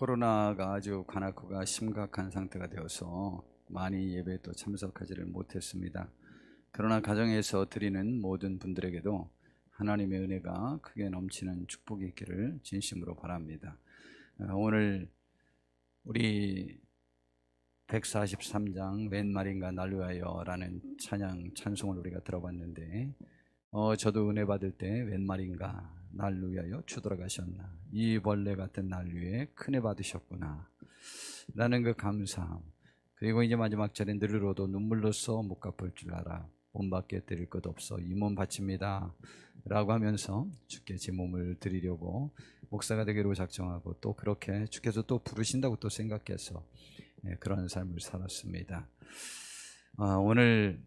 코로나가 아주 관악구가 심각한 상태가 되어서 많이 예배에 또 참석하지를 못했습니다. 그러나 가정에서 드리는 모든 분들에게도 하나님의 은혜가 크게 넘치는 축복이 있기를 진심으로 바랍니다. 오늘 우리 143장 웬 말인가 날 위하여 라는 찬송을 우리가 들어봤는데 저도 은혜 받을 때 웬 말인가 날 위하여 주돌아가셨나, 이 벌레 같은 날 위에 큰애 받으셨구나 라는 그 감사함, 그리고 이제 마지막 절에 느리로도 눈물로써 못 갚을 줄 알아 몸밖에 드릴 것 없어 이 몸 바칩니다 라고 하면서 주께 제 몸을 드리려고 목사가 되기로 작정하고, 또 그렇게 주께서 또 부르신다고 또 생각해서 그런 삶을 살았습니다. 오늘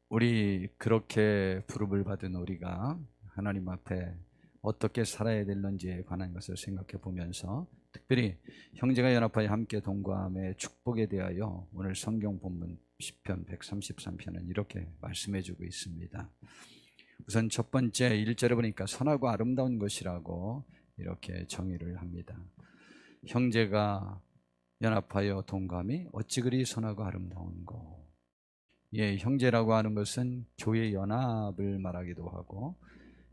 우리 그렇게 부름을 받은 우리가 하나님 앞에 어떻게 살아야 되는지에 관한 것을 생각해 보면서, 특별히 형제가 연합하여 함께 동거함의 축복에 대하여 오늘 성경 본문 시편 133편은 이렇게 말씀해 주고 있습니다. 우선 첫 번째 1절에 보니까 선하고 아름다운 것이라고 이렇게 정의를 합니다. 형제가 연합하여 동거함이 어찌 그리 선하고 아름다운고. 형제라고 하는 것은 교회 연합을 말하기도 하고,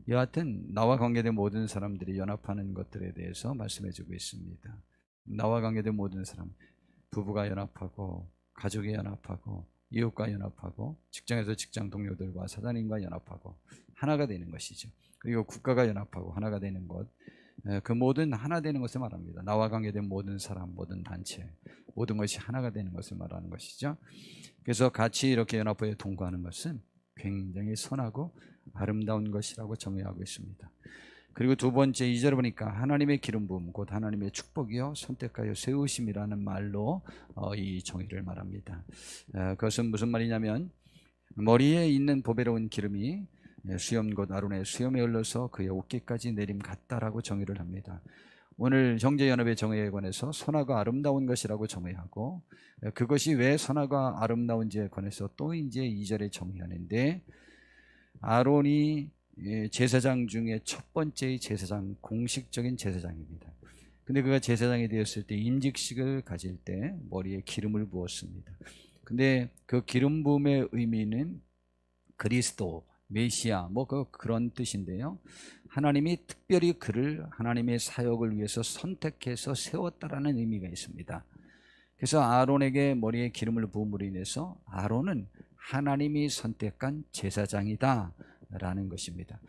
여하튼 나와 관계된 모든 사람들이 연합하는 것들에 대해서 말씀해 주고 있습니다. 나와 관계된 모든 사람, 부부가 연합하고, 가족이 연합하고, 이웃과 연합하고, 직장에서 직장 동료들과 사장님과 연합하고 하나가 되는 것이죠. 그리고 국가가 연합하고 하나가 되는 것, 그 모든 하나 되는 것을 말합니다. 나와 관계된 모든 사람, 모든 단체, 모든 것이 하나가 되는 것을 말하는 것이죠. 그래서 같이 이렇게 연합하여 동거하는 것은 굉장히 선하고 아름다운 것이라고 정의하고 있습니다. 그리고 두 번째 2절을 보니까 하나님의 기름 부음 곧 하나님의 축복이요 선택하여 세우심이라는 말로 이 정의를 말합니다. 그것은 무슨 말이냐면, 머리에 있는 보배로운 기름이 수염 곧 아론의 수염에 흘러서 그의 어깨까지 내림 같다라고 정의를 합니다. 오늘 형제연합의 정의에 관해서 선하고 아름다운 것이라고 정의하고, 그것이 왜 선하고 아름다운지에 관해서 또 이제 2절에 정의하는데, 아론이 제사장 중에 첫 번째 제사장, 공식적인 제사장입니다. 근데 그가 제사장이 되었을 때 임직식을 가질 때 머리에 기름을 부었습니다. 근데 그 기름 부음의 의미는 그리스도, 메시아 그런 뜻인데요, 하나님이 특별히 그를 하나님의 사역을 위해서 선택해서 세웠다라는 의미가 있습니다. 그래서 아론에게 머리에 기름을 부음으로 인해서 아론은 하나님이 선택한 제사장이다 라는 것입니다.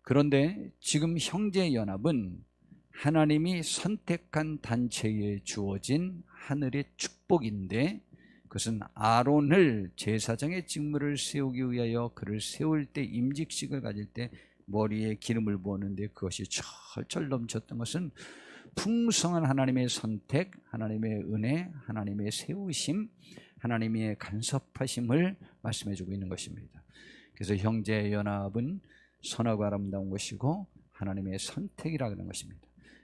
그런데 지금 형제연합은 하나님이 선택한 단체에 주어진 하늘의 축복인데, 그것은 아론을 제사장의 직무를 세우기 위하여 그를 세울 때 임직식을 가질 때 머리에 기름을 부었는데, 그것이 철철 넘쳤던 것은 풍성한 하나님의 선택, 하나님의 은혜, 하나님의 세우심, 하나님의 간섭하심을 말씀해 주고 있는 것입니다. 그래서 형제연합은 선하고 아름다운 것이고 하나님의 선택이라는 것입니다.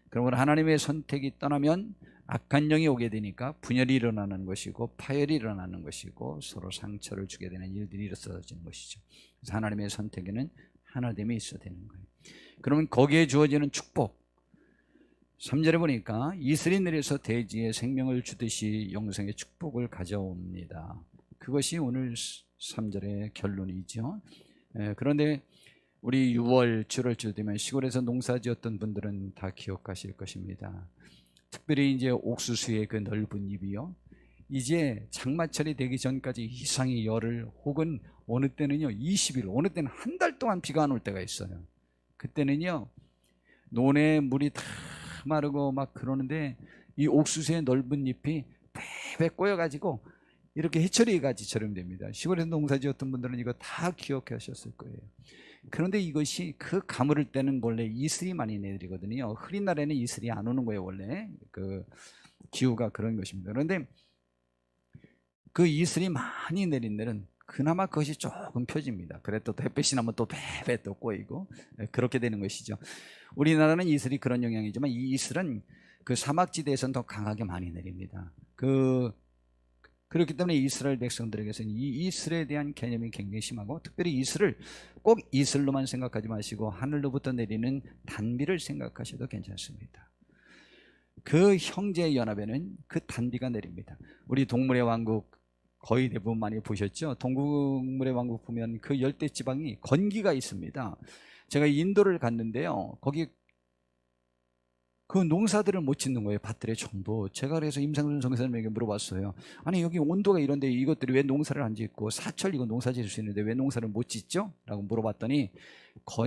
그러므로 하나님의 선택이 떠나면 악한 영이 오게 되니까 분열이 일어나는 것이고 파열이 일어나는 것이고 서로 상처를 주게 되는 일들이 일어서지는 것이죠. 그래서 하나님의 선택에는 하나됨이 있어야 되는 거예요. 그러면 거기에 주어지는 축복, 3절에 보니까 이슬이 내려서 대지에 생명을 주듯이 영생의 축복을 가져옵니다. 그것이 오늘 3절의 결론이죠. 그런데 우리 6월, 7월쯤 되면 시골에서 농사지었던 분들은 다 기억하실 것입니다. 특별히 이제 옥수수의 그 넓은 잎이요, 이제 장마철이 되기 전까지 이상히 열흘 혹은 어느 때는요 20일, 어느 때는 한 달 동안 비가 안 올 때가 있어요. 그때는요 논에 물이 다 마르고 막 그러는데 이 옥수수의 넓은 잎이 베베 꼬여가지고 이렇게 해처리 가지처럼 됩니다. 시골에서 농사지었던 분들은 이거 다 기억하셨을 거예요. 그런데 이것이 그 가물을 때는 원래 이슬이 많이 내리거든요. 흐린 날에는 이슬이 안 오는 거예요. 원래 그 기후가 그런 것입니다. 그런데 그 이슬이 많이 내린 날은 그나마 그것이 조금 펴집니다. 그래도 햇빛이 나면 또 베베 또 꼬이고 그렇게 되는 것이죠. 우리나라는 이슬이 그런 영향이지만 이 이슬은 그 사막지대에서는 더 강하게 많이 내립니다. 그 그렇기 때문에 이스라엘 백성들에게서는 이 이슬에 대한 개념이 굉장히 심하고, 특별히 이슬을 꼭 이슬로만 생각하지 마시고 하늘로부터 내리는 단비를 생각하셔도 괜찮습니다. 그 형제의 연합에는 그 단비가 내립니다. 우리 동물의 왕국 거의 대부분 많이 보셨죠? 동물의 왕국 보면 그 열대 지방이 건기가 있습니다. 제가 인도를 갔는데요, 거기 그 농사들을 못 짓는 거예요. 밭들의 전부. 제가 그래서 임상준 선생님에게 물어봤어요. 아니 여기 온도가 이런데 이것들이 왜 농사를 안 짓고, 사철 이거 농사 지을 수 있는데 왜 농사를 못 짓죠? 라고 물어봤더니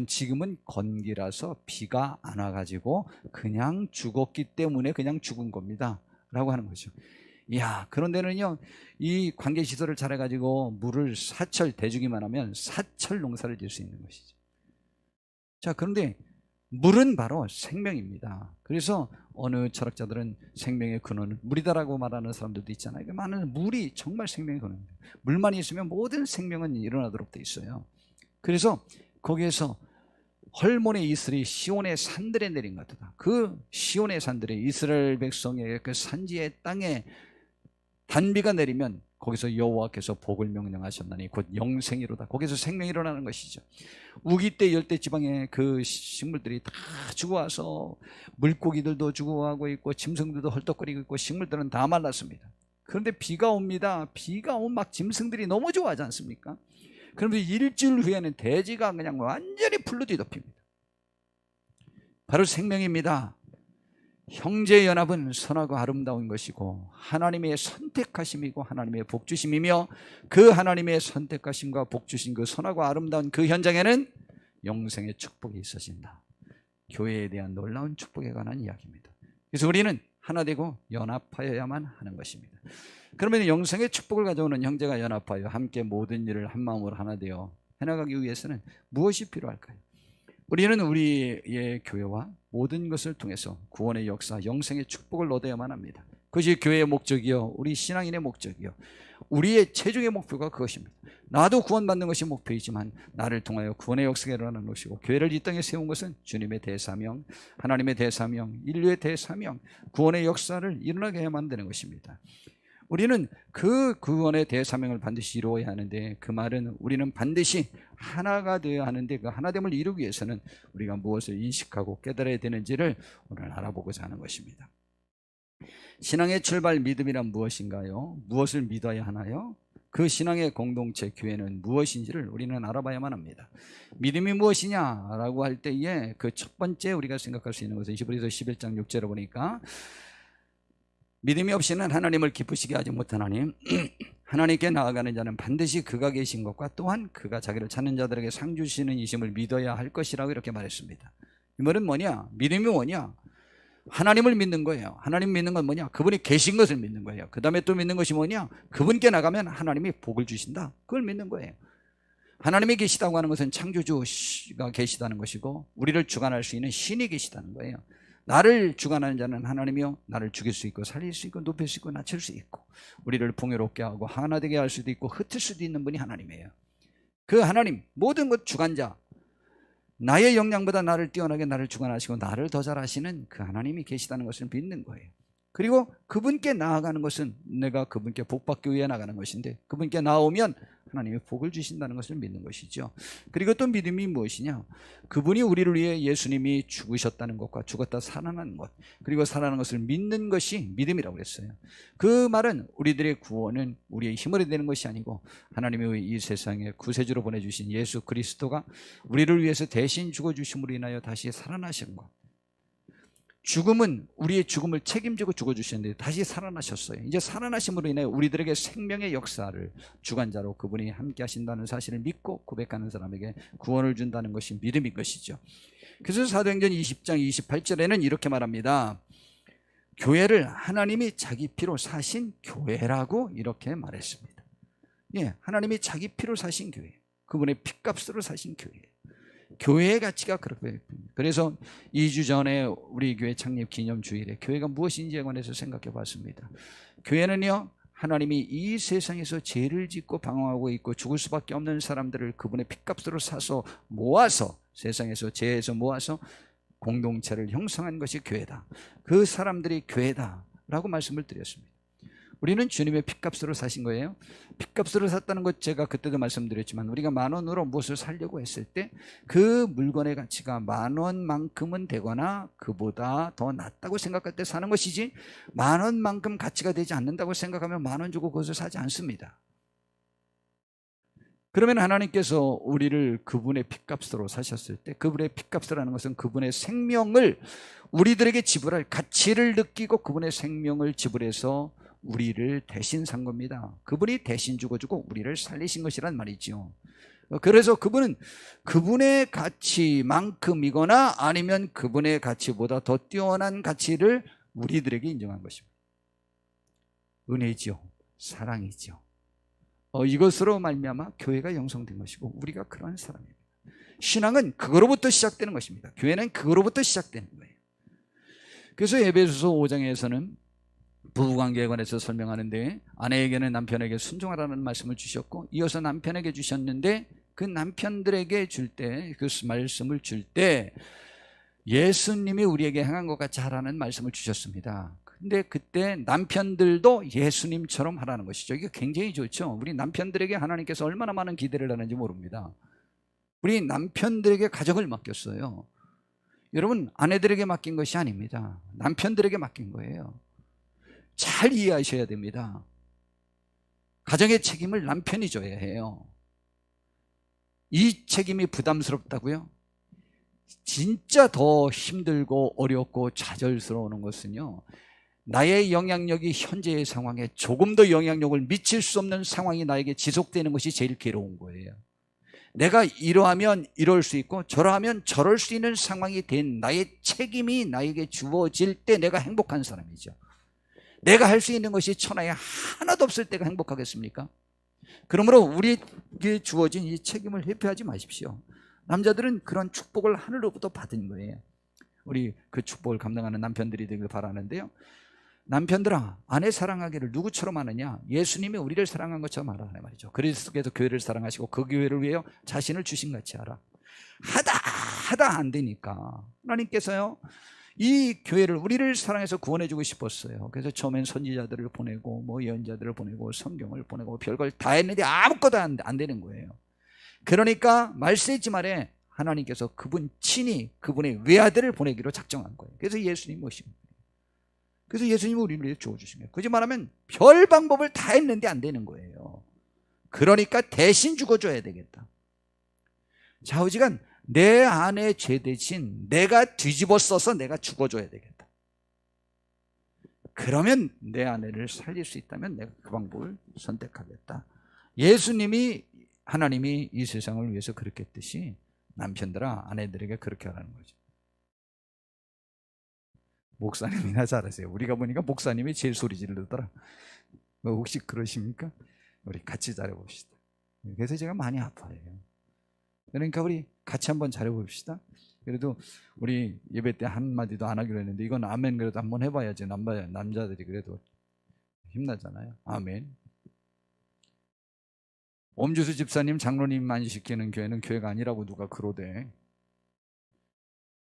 지금은 건기라서 비가 안 와가지고 그냥 죽었기 때문에 그냥 죽은 겁니다 라고 하는 거죠. 이야, 그런 데는요, 이 관계시설을 잘해가지고 물을 사철 대주기만 하면 사철 농사를 지을 수 있는 것이죠. 자, 그런데 물은 바로 생명입니다. 그래서 어느 철학자들은 생명의 근원은 물이다라고 말하는 사람들도 있잖아요. 많은 물이 정말 생명의 근원입니다. 물만 있으면 모든 생명은 일어나도록 돼 있어요. 그래서 거기에서 헐몬의 이슬이 시온의 산들에 내린 것 같다. 그 시온의 산들에, 이스라엘 백성의 그 산지의 땅에 단비가 내리면 거기서 여호와께서 복을 명령하셨나니 곧 영생이로다. 거기서 생명이 일어나는 것이죠. 우기 때 열대 지방의 그 식물들이 다 죽어와서 물고기들도 죽어가고 있고 짐승들도 헐떡거리고 있고 식물들은 다 말랐습니다. 그런데 비가 옵니다. 비가 오면 막 짐승들이 너무 좋아하지 않습니까? 그러면 일주일 후에는 대지가 그냥 완전히 풀로 뒤덮입니다. 바로 생명입니다. 형제 연합은 선하고 아름다운 것이고 하나님의 선택하심이고 하나님의 복주심이며, 그 하나님의 선택하심과 복주심, 그 선하고 아름다운 그 현장에는 영생의 축복이 있어진다. 교회에 대한 놀라운 축복에 관한 이야기입니다. 그래서 우리는 하나 되고 연합하여야만 하는 것입니다. 그러면 영생의 축복을 가져오는 형제가 연합하여 함께 모든 일을 한 마음으로 하나 되어 해나가기 위해서는 무엇이 필요할까요? 우리는 우리의 교회와 모든 것을 통해서 구원의 역사, 영생의 축복을 얻어야만 합니다. 그것이 교회의 목적이요, 우리 신앙인의 목적이요, 우리의 최종의 목표가 그것입니다. 나도 구원받는 것이 목표이지만 나를 통하여 구원의 역사가 일어나는 것이고, 교회를 이 땅에 세운 것은 주님의 대사명, 하나님의 대사명, 인류의 대사명, 구원의 역사를 일어나게 해야만 되는 것입니다. 우리는 그 구원의 대사명을 반드시 이루어야 하는데, 그 말은 우리는 반드시 하나가 되어야 하는데, 그 하나됨을 이루기 위해서는 우리가 무엇을 인식하고 깨달아야 되는지를 오늘 알아보고자 하는 것입니다. 신앙의 출발, 믿음이란 무엇인가요? 무엇을 믿어야 하나요? 그 신앙의 공동체, 교회는 무엇인지를 우리는 알아봐야만 합니다. 믿음이 무엇이냐라고 할 때에 그 첫 번째 우리가 생각할 수 있는 것은 히브리서 11장 6절에 보니까, 믿음이 없이는 하나님을 기쁘시게 하지 못하나니 하나님께 나아가는 자는 반드시 그가 계신 것과 또한 그가 자기를 찾는 자들에게 상 주시는 이심을 믿어야 할 것이라고 이렇게 말했습니다. 이 말은 뭐냐? 믿음이 뭐냐? 하나님을 믿는 거예요. 하나님 믿는 건 뭐냐? 그분이 계신 것을 믿는 거예요. 그 다음에 또 믿는 것이 뭐냐? 그분께 나가면 하나님이 복을 주신다. 그걸 믿는 거예요. 하나님이 계시다고 하는 것은 창조주가 계시다는 것이고, 우리를 주관할 수 있는 신이 계시다는 거예요. 나를 주관하는 자는 하나님이요, 나를 죽일 수 있고 살릴 수 있고 높일 수 있고 낮출 수 있고, 우리를 풍요롭게 하고 하나 되게 할 수도 있고 흩을 수도 있는 분이 하나님이에요. 그 하나님, 모든 것 주관자, 나의 역량보다 나를 뛰어나게 나를 주관하시고 나를 더 잘하시는 그 하나님이 계시다는 것을 믿는 거예요. 그리고 그분께 나아가는 것은 내가 그분께 복받기 위해 나가는 것인데, 그분께 나오면 하나님이 복을 주신다는 것을 믿는 것이죠. 그리고 또 믿음이 무엇이냐? 그분이 우리를 위해 예수님이 죽으셨다는 것과 죽었다 살아나는 것, 그리고 살아나는 것을 믿는 것이 믿음이라고 했어요. 그 말은 우리들의 구원은 우리의 힘으로 되는 것이 아니고, 하나님이 이 세상에 구세주로 보내주신 예수 그리스도가 우리를 위해서 대신 죽어주심으로 인하여 다시 살아나신 것, 죽음은 우리의 죽음을 책임지고 죽어주셨는데 다시 살아나셨어요. 이제 살아나심으로 인해 우리들에게 생명의 역사를 주관자로 그분이 함께 하신다는 사실을 믿고 고백하는 사람에게 구원을 준다는 것이 믿음인 것이죠. 그래서 사도행전 20장 28절에는 이렇게 말합니다. 교회를 하나님이 자기 피로 사신 교회라고 이렇게 말했습니다. 예, 하나님이 자기 피로 사신 교회, 그분의 핏값으로 사신 교회, 교회의 가치가 그렇게. 그래서 2주 전에 우리 교회 창립 기념 주일에 교회가 무엇인지에 관해서 생각해 봤습니다. 교회는요, 하나님이 이 세상에서 죄를 짓고 방황하고 있고 죽을 수밖에 없는 사람들을 그분의 핏값으로 사서 모아서, 세상에서 죄에서 모아서 공동체를 형성한 것이 교회다. 그 사람들이 교회다 라고 말씀을 드렸습니다. 우리는 주님의 핏값으로 사신 거예요. 핏값으로 샀다는 것 제가 그때도 말씀드렸지만 우리가 10,000원으로 무엇을 사려고 했을 때 그 물건의 가치가 10,000원만큼은 되거나 그보다 더 낫다고 생각할 때 사는 것이지 10,000원만큼 가치가 되지 않는다고 생각하면 10,000원 주고 그것을 사지 않습니다. 그러면 하나님께서 우리를 그분의 핏값으로 사셨을 때 그분의 핏값이라는 것은 그분의 생명을 우리들에게 지불할 가치를 느끼고 그분의 생명을 지불해서 우리를 대신 산 겁니다. 그분이 대신 죽어주고 우리를 살리신 것이란 말이죠. 그래서 그분은 그분의 가치만큼이거나 아니면 그분의 가치보다 더 뛰어난 가치를 우리들에게 인정한 것입니다. 은혜죠. 사랑이죠. 이것으로 말미암아 교회가 형성된 것이고 우리가 그러한 사람입니다. 신앙은 그거로부터 시작되는 것입니다. 교회는 그거로부터 시작되는 거예요. 그래서 에베소서 5장에서는 부부관계에 관해서 설명하는데 아내에게는 남편에게 순종하라는 말씀을 주셨고 이어서 남편에게 주셨는데 그 남편들에게 줄 때 그 말씀을 줄 때 예수님이 우리에게 행한 것 같이 하라는 말씀을 주셨습니다. 근데 그때 남편들도 예수님처럼 하라는 것이죠. 이게 굉장히 좋죠. 우리 남편들에게 하나님께서 얼마나 많은 기대를 하는지 모릅니다. 우리 남편들에게 가정을 맡겼어요. 여러분, 아내들에게 맡긴 것이 아닙니다. 남편들에게 맡긴 거예요. 잘 이해하셔야 됩니다. 가정의 책임을 남편이 져야 해요. 이 책임이 부담스럽다고요? 진짜 더 힘들고 어렵고 좌절스러운 것은요, 나의 영향력이 현재의 상황에 조금 더 영향력을 미칠 수 없는 상황이 나에게 지속되는 것이 제일 괴로운 거예요. 내가 이러하면 이럴 수 있고 저러하면 저럴 수 있는 상황이 된 나의 책임이 나에게 주어질 때 내가 행복한 사람이죠. 내가 할 수 있는 것이 천하에 하나도 없을 때가 행복하겠습니까? 그러므로 우리에게 주어진 이 책임을 회피하지 마십시오. 남자들은 그런 축복을 하늘로부터 받은 거예요. 우리 그 축복을 감당하는 남편들이 되길 바라는데요, 남편들아, 아내 사랑하기를 누구처럼 하느냐? 예수님이 우리를 사랑한 것처럼 하라 말이죠. 그리스도께서 교회를 사랑하시고 그 교회를 위하여 자신을 주신 같이 하라. 하다 안 되니까 하나님께서요, 이 교회를, 우리를 사랑해서 구원해주고 싶었어요. 그래서 처음엔 선지자들을 보내고 뭐 예언자들을 보내고 성경을 보내고 별걸 다 했는데 아무것도 안 되는 거예요. 그러니까 말세지 말에 하나님께서 그분 친히 그분의 외아들을 보내기로 작정한 거예요. 그래서 예수님 오신 거예요. 그래서 예수님이 우리를 위해 주어주신 거예요. 그지 말하면 별 방법을 다 했는데 안 되는 거예요. 그러니까 대신 죽어줘야 되겠다. 좌우지간 내 안에 죄 대신 내가 뒤집어 써서 내가 죽어줘야 되겠다. 그러면 내 아내를 살릴 수 있다면 내가 그 방법을 선택하겠다. 예수님이, 하나님이 이 세상을 위해서 그렇게 했듯이 남편들아, 아내들에게 그렇게 하라는 거죠. 목사님이나 잘하세요. 우리가 보니까 목사님이 제일 소리 지르더라. 혹시 그러십니까? 우리 같이 잘해봅시다. 그래서 제가 많이 아파요. 그러니까 우리 같이 한번 잘해봅시다. 그래도 우리 예배 때 한마디도 안 하기로 했는데 이건 아멘 그래도 한번 해봐야지. 남자들이 그래도 힘나잖아요. 아멘. 엄주수 집사님, 장로님만 시키는 교회는 교회가 아니라고 누가 그러대.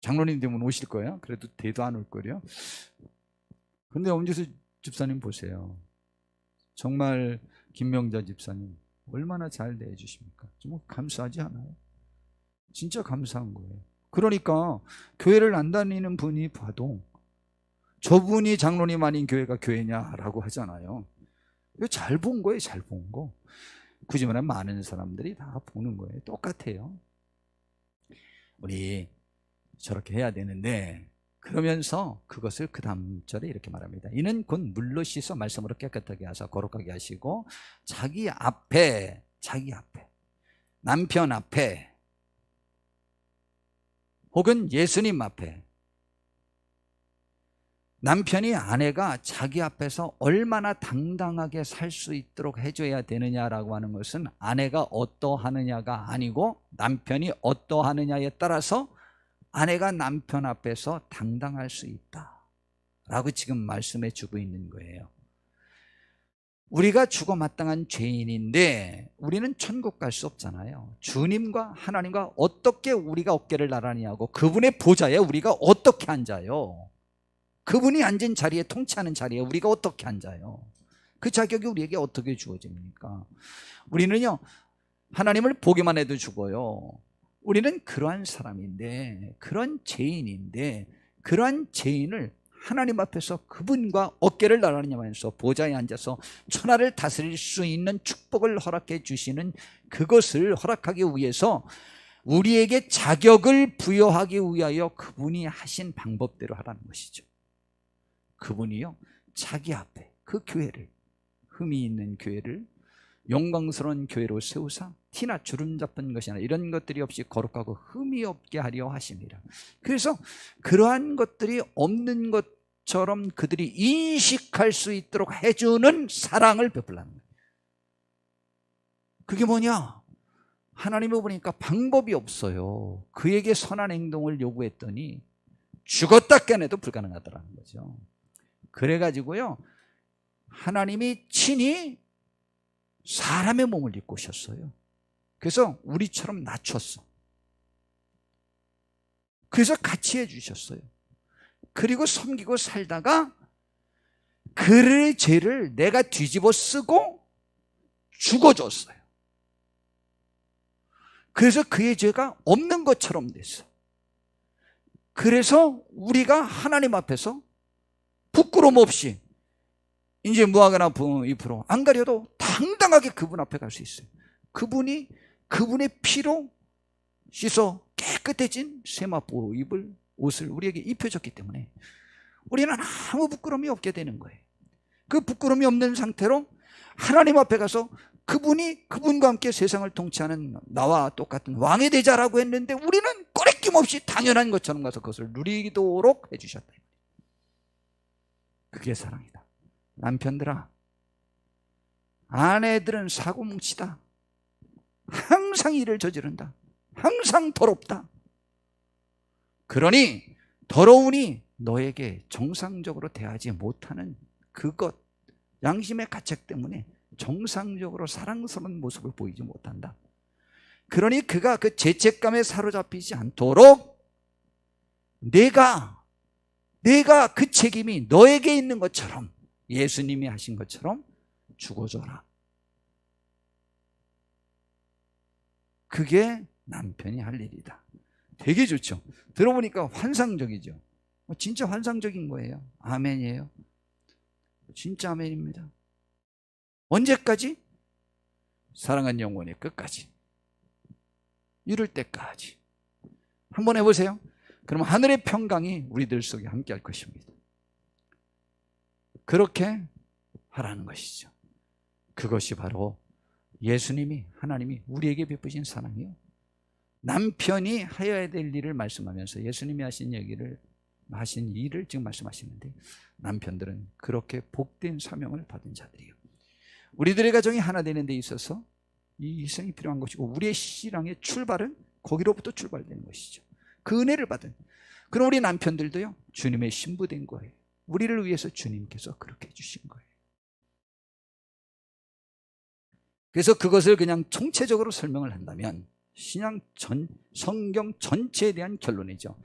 장로님 되면 오실 거야? 그래도 대도 안 올 거려. 근데 엄주수 집사님 보세요. 정말 김명자 집사님 얼마나 잘 내주십니까? 정말 감사하지 않아요? 진짜 감사한 거예요. 그러니까 교회를 안 다니는 분이 봐도 저분이 장로님 아닌 교회가 교회냐라고 하잖아요. 이거 잘 본 거예요. 잘 본 거. 굳이 말하면 많은 사람들이 다 보는 거예요. 똑같아요. 우리 저렇게 해야 되는데, 그러면서 그것을 그 다음 절에 이렇게 말합니다. 이는 곧 물로 씻어 말씀으로 깨끗하게 하사 거룩하게 하시고 자기 앞에 남편 앞에 혹은 예수님 앞에, 남편이 아내가 자기 앞에서 얼마나 당당하게 살 수 있도록 해줘야 되느냐라고 하는 것은 아내가 어떠하느냐가 아니고 남편이 어떠하느냐에 따라서 아내가 남편 앞에서 당당할 수 있다라고 지금 말씀해 주고 있는 거예요. 우리가 죽어 마땅한 죄인인데 우리는 천국 갈 수 없잖아요. 주님과 하나님과 어떻게 우리가 어깨를 나란히하고 그분의 보좌에 우리가 어떻게 앉아요? 그분이 앉은 자리에, 통치하는 자리에 우리가 어떻게 앉아요? 그 자격이 우리에게 어떻게 주어집니까? 우리는요, 하나님을 보기만 해도 죽어요. 우리는 그러한 사람인데, 그런 죄인인데, 그러한 죄인을 하나님 앞에서 그분과 어깨를 나란히 하면서 보좌에 앉아서 천하를 다스릴 수 있는 축복을 허락해 주시는 그것을 허락하기 위해서 우리에게 자격을 부여하기 위하여 그분이 하신 방법대로 하라는 것이죠. 그분이요, 자기 앞에 그 교회를, 흠이 있는 교회를 영광스러운 교회로 세우사 티나 주름 잡은 것이 아니라 이런 것들이 없이 거룩하고 흠이 없게 하려 하십니다. 그래서 그러한 것들이 없는 것처럼 그들이 인식할 수 있도록 해주는 사랑을 베풀라는 거예요. 그게 뭐냐? 하나님을 보니까 방법이 없어요. 그에게 선한 행동을 요구했더니 죽었다 깨내도 불가능하더라는 거죠. 그래가지고요, 하나님이 친히 사람의 몸을 입고 오셨어요. 그래서 우리처럼 낮췄어. 그래서 같이 해주셨어요. 그리고 섬기고 살다가 그의 죄를 내가 뒤집어 쓰고 죽어줬어요. 그래서 그의 죄가 없는 것처럼 됐어. 그래서 우리가 하나님 앞에서 부끄러움 없이 이제 무화과나 잎으로 안 가려도 당당하게 그분 앞에 갈 수 있어요. 그분이 그분의 피로 씻어 깨끗해진 세마포 입을 옷을 우리에게 입혀줬기 때문에 우리는 아무 부끄러움이 없게 되는 거예요. 그 부끄러움이 없는 상태로 하나님 앞에 가서 그분이 그분과 함께 세상을 통치하는 나와 똑같은 왕의 대자라고 했는데 우리는 꺼리낌 없이 당연한 것처럼 가서 그것을 누리도록 해주셨다. 그게 사랑이다. 남편들아, 아내들은 사고뭉치다. 항상 일을 저지른다. 항상 더럽다. 그러니 더러우니 너에게 정상적으로 대하지 못하는 그것, 양심의 가책 때문에 정상적으로 사랑스러운 모습을 보이지 못한다. 그러니 그가 그 죄책감에 사로잡히지 않도록 내가 그 책임이 너에게 있는 것처럼 예수님이 하신 것처럼 죽어줘라. 그게 남편이 할 일이다. 되게 좋죠. 들어보니까 환상적이죠. 진짜 환상적인 거예요. 아멘이에요. 진짜 아멘입니다. 언제까지? 사랑한 영혼의 끝까지. 이룰 때까지. 한번 해보세요. 그럼 하늘의 평강이 우리들 속에 함께 할 것입니다. 그렇게 하라는 것이죠. 그것이 바로 예수님이, 하나님이 우리에게 베푸신 사랑이요. 남편이 하여야 될 일을 말씀하면서 예수님이 하신 일을 지금 말씀하시는데, 남편들은 그렇게 복된 사명을 받은 자들이요. 우리들의 가정이 하나 되는 데 있어서 이 희생이 필요한 것이고, 우리의 신앙의 출발은 거기로부터 출발되는 것이죠. 그 은혜를 받은. 그럼 우리 남편들도요, 주님의 신부된 거예요. 우리를 위해서 주님께서 그렇게 해주신 거예요. 그래서 그것을 그냥 총체적으로 설명을 한다면 성경 전체에 대한 결론이죠.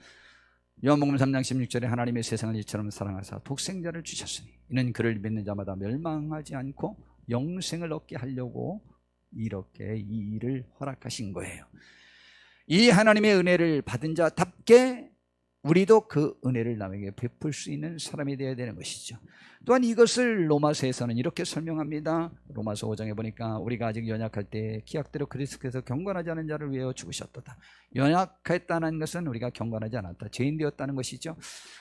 요한복음 3장 16절에 하나님의 세상을 이처럼 사랑하사 독생자를 주셨으니 이는 그를 믿는 자마다 멸망하지 않고 영생을 얻게 하려고 이렇게 이 일을 허락하신 거예요. 이 하나님의 은혜를 받은 자답게 우리도 그 은혜를 남에게 베풀 수 있는 사람이 되어야 되는 것이죠. 또한 이것을 로마서에서는 이렇게 설명합니다. 로마서 5장에 보니까 우리가 아직 연약할 때 기약대로 그리스도께서 경건하지 않은 자를 위하여 죽으셨도다. 연약했다는 것은 우리가 경건하지 않았다, 죄인 되었다는 것이죠.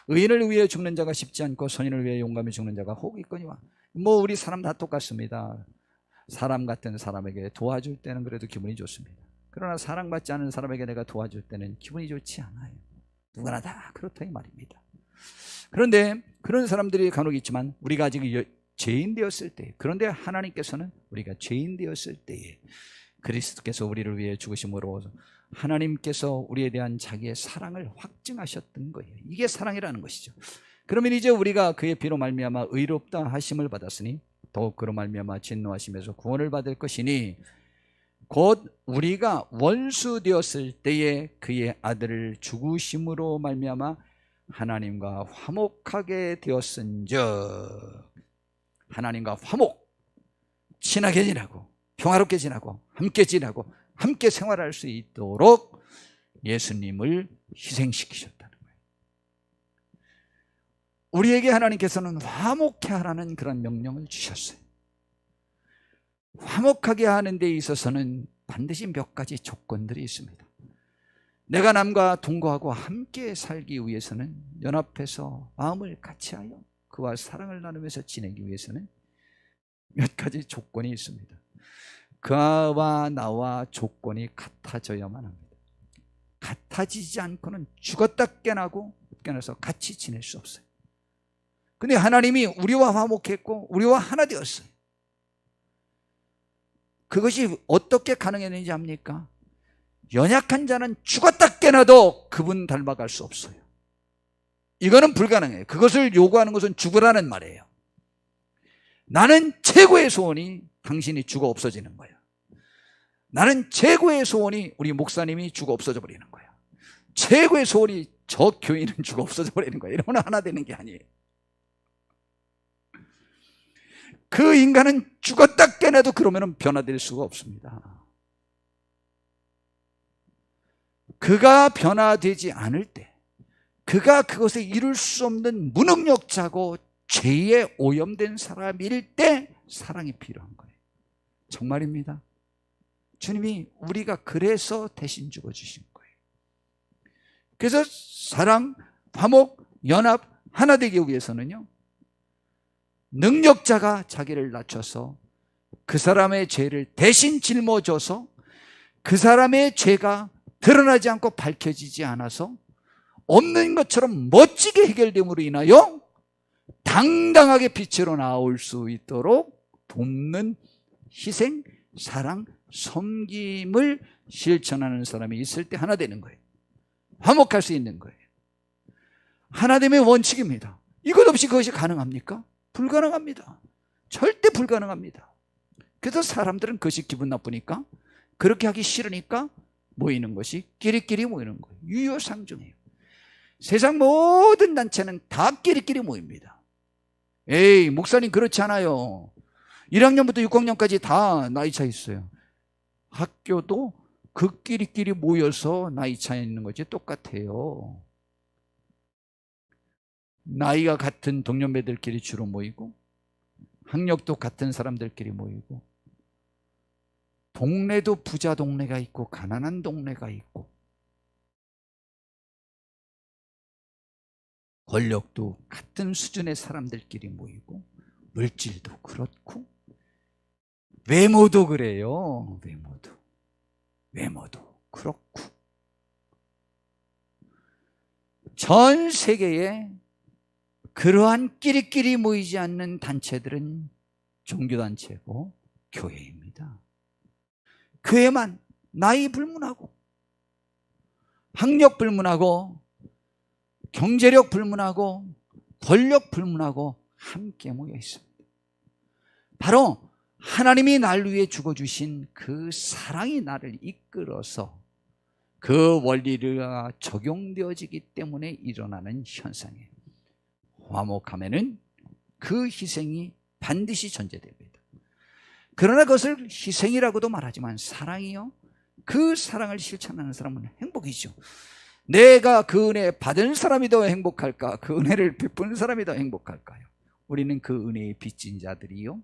의인을 위해 죽는 자가 쉽지 않고 선인을 위해 용감히 죽는 자가 혹 있거니와. 우리 사람 다 똑같습니다. 사람 같은 사람에게 도와줄 때는 그래도 기분이 좋습니다. 그러나 사랑받지 않은 사람에게 내가 도와줄 때는 기분이 좋지 않아요. 누구나 다 그렇다 이 말입니다. 그런데 그런 사람들이 간혹 있지만 우리가 아직 죄인 되었을 때, 그런데 하나님께서는 우리가 죄인 되었을 때에 그리스도께서 우리를 위해 죽으심으로 하나님께서 우리에 대한 자기의 사랑을 확증하셨던 거예요. 이게 사랑이라는 것이죠. 그러면 이제 우리가 그의 피로 말미암아 의롭다 하심을 받았으니 더욱 그로 말미암아 진노하심에서 구원을 받을 것이니 곧 우리가 원수 되었을 때에 그의 아들을 죽으심으로 말미암아 하나님과 화목하게 되었은즉. 하나님과 화목, 친하게 지내고 평화롭게 지내고 함께 생활할 수 있도록 예수님을 희생시키셨다는 거예요. 우리에게 하나님께서는 화목해 하라는 그런 명령을 주셨어요. 화목하게 하는 데 있어서는 반드시 몇 가지 조건들이 있습니다. 내가 남과 동거하고 함께 살기 위해서는, 연합해서 마음을 같이하여 그와 사랑을 나누면서 지내기 위해서는 몇 가지 조건이 있습니다. 그와 나와 조건이 같아져야만 합니다. 같아지지 않고는 죽었다 깨어나서 같이 지낼 수 없어요. 근데 하나님이 우리와 화목했고 우리와 하나 되었어요. 그것이 어떻게 가능했는지 압니까? 연약한 자는 죽었다 깨어나도 그분 닮아갈 수 없어요. 이거는 불가능해요. 그것을 요구하는 것은 죽으라는 말이에요. 나는 최고의 소원이 당신이 죽어 없어지는 거야. 나는 최고의 소원이 우리 목사님이 죽어 없어져 버리는 거야. 최고의 소원이 저 교인은 죽어 없어져 버리는 거야. 이러면 하나 되는 게 아니에요. 그 인간은 죽었다 깨어나도 그러면 변화될 수가 없습니다. 그가 변화되지 않을 때, 그가 그것을 이룰 수 없는 무능력자고 죄에 오염된 사람일 때 사랑이 필요한 거예요. 정말입니다. 주님이 우리가 그래서 대신 죽어주신 거예요. 그래서 사랑, 화목, 연합, 하나 되기 위해서는요, 능력자가 자기를 낮춰서 그 사람의 죄를 대신 짊어져서 그 사람의 죄가 드러나지 않고 밝혀지지 않아서 없는 것처럼 멋지게 해결됨으로 인하여 당당하게 빛으로 나올 수 있도록 돕는 희생, 사랑, 섬김을 실천하는 사람이 있을 때 하나 되는 거예요. 화목할 수 있는 거예요. 하나됨의 원칙입니다. 이것 없이 그것이 가능합니까? 불가능합니다. 절대 불가능합니다. 그래서 사람들은 그것이 기분 나쁘니까, 그렇게 하기 싫으니까 모이는 것이, 끼리끼리 모이는 거예요. 유효상종이에요. 세상 모든 단체는 다 끼리끼리 모입니다. 에이, 목사님 그렇지 않아요. 1학년부터 6학년까지 다 나이 차 있어요. 학교도 그 끼리끼리 모여서 나이 차 있는 거지 똑같아요. 나이가 같은 동년배들끼리 주로 모이고, 학력도 같은 사람들끼리 모이고, 동네도 부자 동네가 있고 가난한 동네가 있고, 권력도 같은 수준의 사람들끼리 모이고, 물질도 그렇고, 외모도 그래요. 외모도 그렇고, 전 세계에 그러한 끼리끼리 모이지 않는 단체들은 종교단체고 교회입니다. 교회만 나이 불문하고, 학력 불문하고, 경제력 불문하고, 권력 불문하고 함께 모여 있습니다. 바로 하나님이 날 위해 죽어주신 그 사랑이 나를 이끌어서 그 원리가 적용되어지기 때문에 일어나는 현상이에요. 화목하면은 그 희생이 반드시 존재됩니다. 그러나 그것을 희생이라고도 말하지만 사랑이요, 그 사랑을 실천하는 사람은 행복이죠. 내가 그 은혜 받은 사람이 더 행복할까, 그 은혜를 베푸는 사람이 더 행복할까요? 우리는 그 은혜에 빚진 자들이요,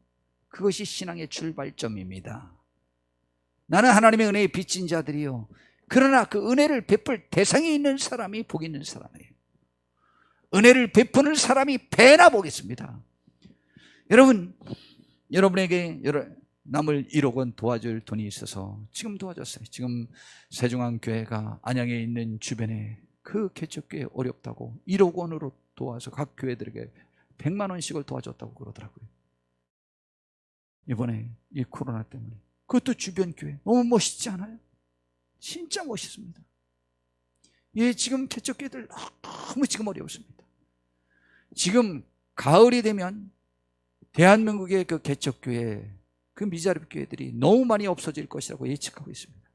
그것이 신앙의 출발점입니다. 나는 하나님의 은혜에 빚진 자들이요, 그러나 그 은혜를 베풀 대상이 있는 사람이 복 있는 사람이에요. 은혜를 베푸는 사람이 배나 보겠습니다. 여러분, 여러분에게 남을 1억 원 도와줄 돈이 있어서 지금 도와줬어요. 지금 세종항교회가 안양에 있는 주변에 그 개척교회 어렵다고 1억 원으로 도와서 각 교회들에게 100만 원씩을 도와줬다고 그러더라고요. 이번에 이 코로나 때문에. 그것도 주변 교회. 너무 멋있지 않아요? 진짜 멋있습니다. 예, 지금 개척교회들 너무 지금 어렵습니다. 지금 가을이 되면 대한민국의 그 개척교회, 그 미자립 교회들이 너무 많이 없어질 것이라고 예측하고 있습니다.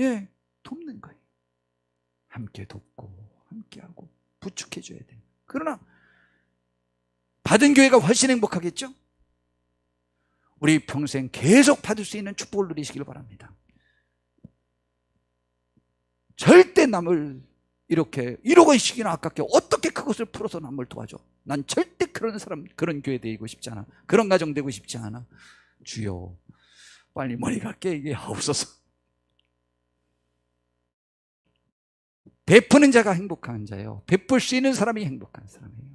예, 돕는 거예요. 함께 돕고 함께하고 부축해줘야 돼요. 그러나 받은 교회가 훨씬 행복하겠죠? 우리 평생 계속 받을 수 있는 축복을 누리시길 바랍니다. 절대 남을 이렇게 1억 원씩이나 아깝게 어떻게 그것을 풀어서 남을 도와줘. 난 절대 그런 사람, 그런 교회 되고 싶지 않아. 그런 가정 되고 싶지 않아. 주여 빨리 머리가 깨게 하옵소서. 베푸는 자가 행복한 자예요. 베풀 수 있는 사람이 행복한 사람이에요.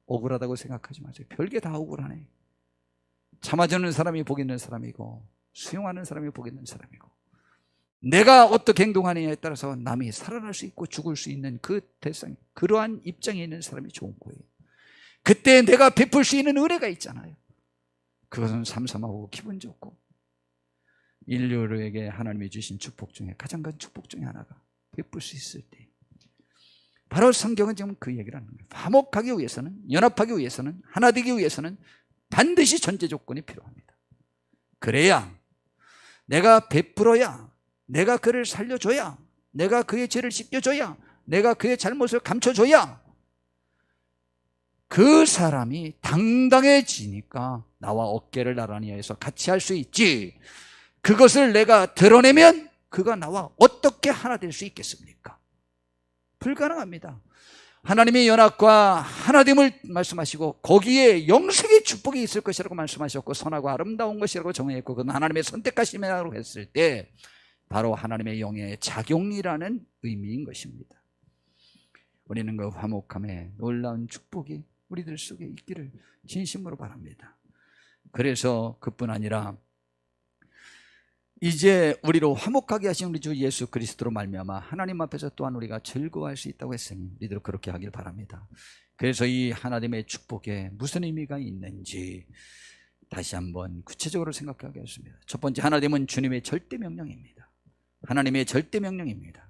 억울하다고 생각하지 마세요. 별게 다 억울하네. 참아주는 사람이 복 있는 사람이고, 수용하는 사람이 복 있는 사람이고, 내가 어떻게 행동하느냐에 따라서 남이 살아날 수 있고 죽을 수 있는 그 대상, 그러한 입장에 있는 사람이 좋은 거예요. 그때 내가 베풀 수 있는 은혜가 있잖아요. 그것은 삼삼하고 기분 좋고, 인류에게 하나님이 주신 축복 중에 가장 큰 축복 중에 하나가 베풀 수 있을 때, 바로 성경은 지금 그 얘기를 하는 거예요. 화목하기 위해서는, 연합하기 위해서는, 하나 되기 위해서는 반드시 전제 조건이 필요합니다. 그래야, 내가 베풀어야, 내가 그를 살려줘야, 내가 그의 죄를 씻겨줘야, 내가 그의 잘못을 감춰줘야 그 사람이 당당해지니까 나와 어깨를 나란히 해서 같이 할 수 있지, 그것을 내가 드러내면 그가 나와 어떻게 하나 될 수 있겠습니까? 불가능합니다. 하나님의 연합과 하나됨을 말씀하시고 거기에 영생의 축복이 있을 것이라고 말씀하셨고 선하고 아름다운 것이라고 정했고 그건 하나님의 선택하심이라고 했을 때 바로 하나님의 영의 작용이라는 의미인 것입니다. 우리는 그 화목함에 놀라운 축복이 우리들 속에 있기를 진심으로 바랍니다. 그래서 그뿐 아니라 이제 우리로 화목하게 하신 우리 주 예수 그리스도로 말미암아 하나님 앞에서 또한 우리가 즐거워할 수 있다고 했으니 우리들 그렇게 하길 바랍니다. 그래서 이 하나님의 축복에 무슨 의미가 있는지 다시 한번 구체적으로 생각하게 했습니다. 첫 번째, 하나님은 주님의 절대 명령입니다. 하나님의 절대 명령입니다.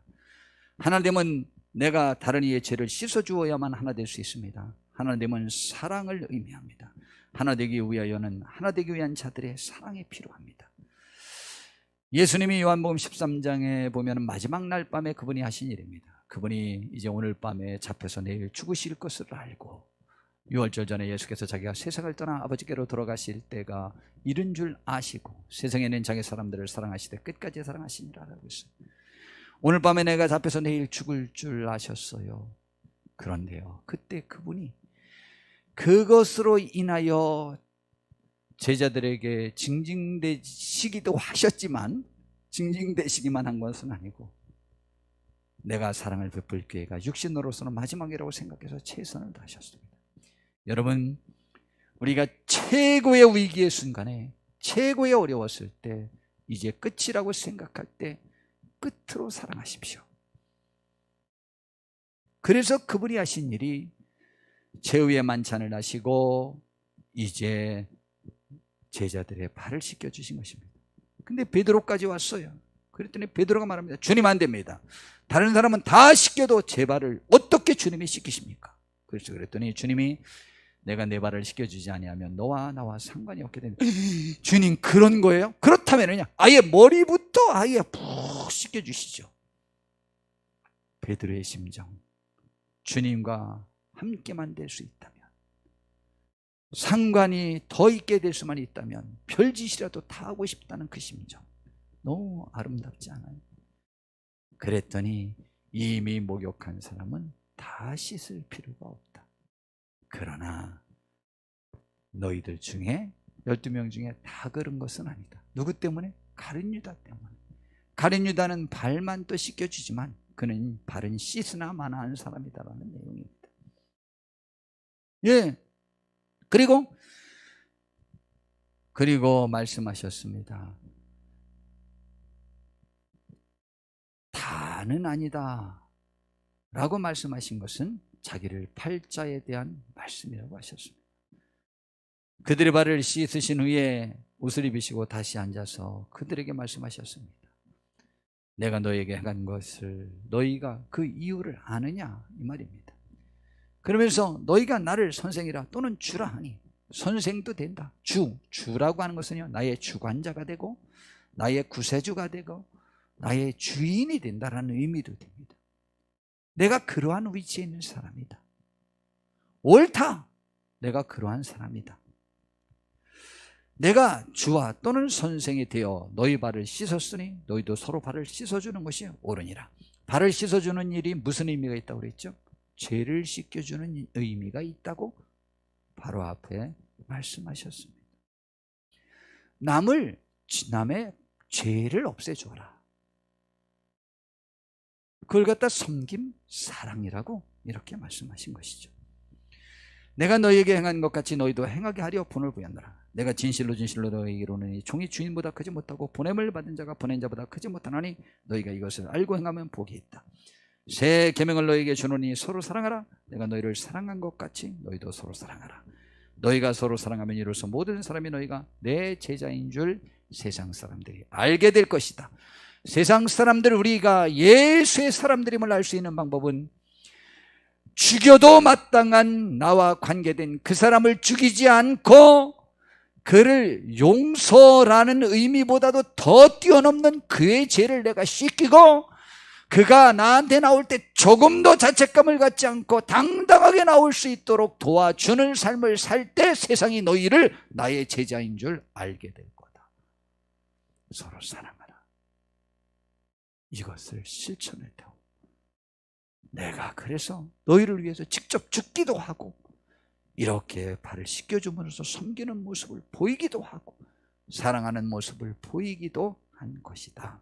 하나님은 내가 다른 이의 죄를 씻어주어야만 하나 될 수 있습니다. 하나님은 사랑을 의미합니다. 하나 되기 위하여는 하나 되기 위한 자들의 사랑이 필요합니다. 예수님이 요한복음 13장에 보면 마지막 날 밤에 그분이 하신 일입니다. 그분이 이제 오늘 밤에 잡혀서 내일 죽으실 것을 알고 6월절 전에 예수께서 자기가 세상을 떠나 아버지께로 돌아가실 때가 이른 줄 아시고 세상에 있는 자기 사람들을 사랑하시되 끝까지 사랑하시니라라고 했어요. 오늘 밤에 내가 잡혀서 내일 죽을 줄 아셨어요. 그런데요, 그때 그분이 그것으로 인하여 제자들에게 징징대시기도 하셨지만 징징대시기만 한 것은 아니고 내가 사랑을 베풀 기회가 육신으로서는 마지막이라고 생각해서 최선을 다하셨습니다. 여러분, 우리가 최고의 위기의 순간에, 최고의 어려웠을 때, 이제 끝이라고 생각할 때 끝으로 사랑하십시오. 그래서 그분이 하신 일이 최후의 만찬을 하시고 이제 제자들의 발을 씻겨주신 것입니다. 근데 베드로까지 왔어요. 그랬더니 베드로가 말합니다. 주님, 안 됩니다. 다른 사람은 다 씻겨도 제 발을 어떻게 주님이 씻기십니까? 그래서 그랬더니 주님이 내가 내 발을 씻겨주지 아니하면 너와 나와 상관이 없게 된다. 주님, 그런 거예요? 그렇다면 아예 머리부터 아예 푹 씻겨주시죠. 베드로의 심정, 주님과 함께만 될 수 있다면, 상관이 더 있게 될 수만 있다면 별짓이라도 다 하고 싶다는 그 심정, 너무 아름답지 않아요? 그랬더니 이미 목욕한 사람은 다 씻을 필요가 없다. 그러나 너희들 중에 12명 중에 다 그런 것은 아니다. 누구 때문에? 가룟 유다 때문에. 가룟 유다는 발만 또 씻겨주지만 그는 발은 씻으나 마나한 사람이다라는 내용입니다. 예. 그리고 말씀하셨습니다. 다는 아니다 라고 말씀하신 것은 자기를 팔자에 대한 말씀이라고 하셨습니다. 그들의 발을 씻으신 후에 옷을 입으시고 다시 앉아서 그들에게 말씀하셨습니다. 내가 너에게 한 것을 너희가 그 이유를 아느냐, 이 말입니다. 그러면서 너희가 나를 선생이라 또는 주라 하니, 선생도 된다. 주라고 하는 것은요, 나의 주관자가 되고 나의 구세주가 되고 나의 주인이 된다라는 의미도 됩니다. 내가 그러한 위치에 있는 사람이다. 옳다. 내가 그러한 사람이다. 내가 주와 또는 선생이 되어 너희 발을 씻었으니 너희도 서로 발을 씻어주는 것이 옳으니라. 발을 씻어주는 일이 무슨 의미가 있다고 그랬죠? 죄를 씻겨주는 의미가 있다고 바로 앞에 말씀하셨습니다. 남의 죄를 없애줘라. 그걸 갖다 섬김, 사랑이라고 이렇게 말씀하신 것이죠. 내가 너희에게 행한 것 같이 너희도 행하게 하려 본을 보였노라. 내가 진실로 너희에게 이르노니 종이 주인보다 크지 못하고 보냄을 받은 자가 보낸 자보다 크지 못하나니 너희가 이것을 알고 행하면 복이 있다. 새 계명을 너희에게 주노니 서로 사랑하라. 내가 너희를 사랑한 것 같이 너희도 서로 사랑하라. 너희가 서로 사랑하면 이로써 모든 사람이 너희가 내 제자인 줄 세상 사람들이 알게 될 것이다. 세상 사람들, 우리가 예수의 사람들임을 알 수 있는 방법은 죽여도 마땅한 나와 관계된 그 사람을 죽이지 않고 그를 용서라는 의미보다도 더 뛰어넘는 그의 죄를 내가 씻기고 그가 나한테 나올 때 조금도 자책감을 갖지 않고 당당하게 나올 수 있도록 도와주는 삶을 살 때 세상이 너희를 나의 제자인 줄 알게 될 거다. 서로 사랑하라. 이것을 실천해 태워. 내가 그래서 너희를 위해서 직접 죽기도 하고 이렇게 발을 씻겨줌으로써 섬기는 모습을 보이기도 하고 사랑하는 모습을 보이기도 한 것이다.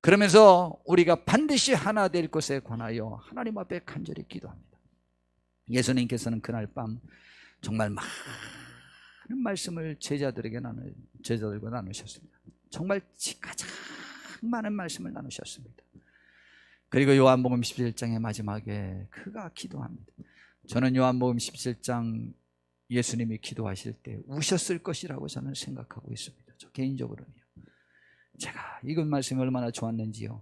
그러면서 우리가 반드시 하나 될 것에 관하여 하나님 앞에 간절히 기도합니다. 예수님께서는 그날 밤 정말 많은 말씀을 제자들과 나누셨습니다. 정말 가장 많은 말씀을 나누셨습니다. 그리고 요한복음 17장의 마지막에 그가 기도합니다. 저는 요한복음 17장 예수님이 기도하실 때 우셨을 것이라고 저는 생각하고 있습니다. 저 개인적으로는요. 제가 이건 말씀이 얼마나 좋았는지요.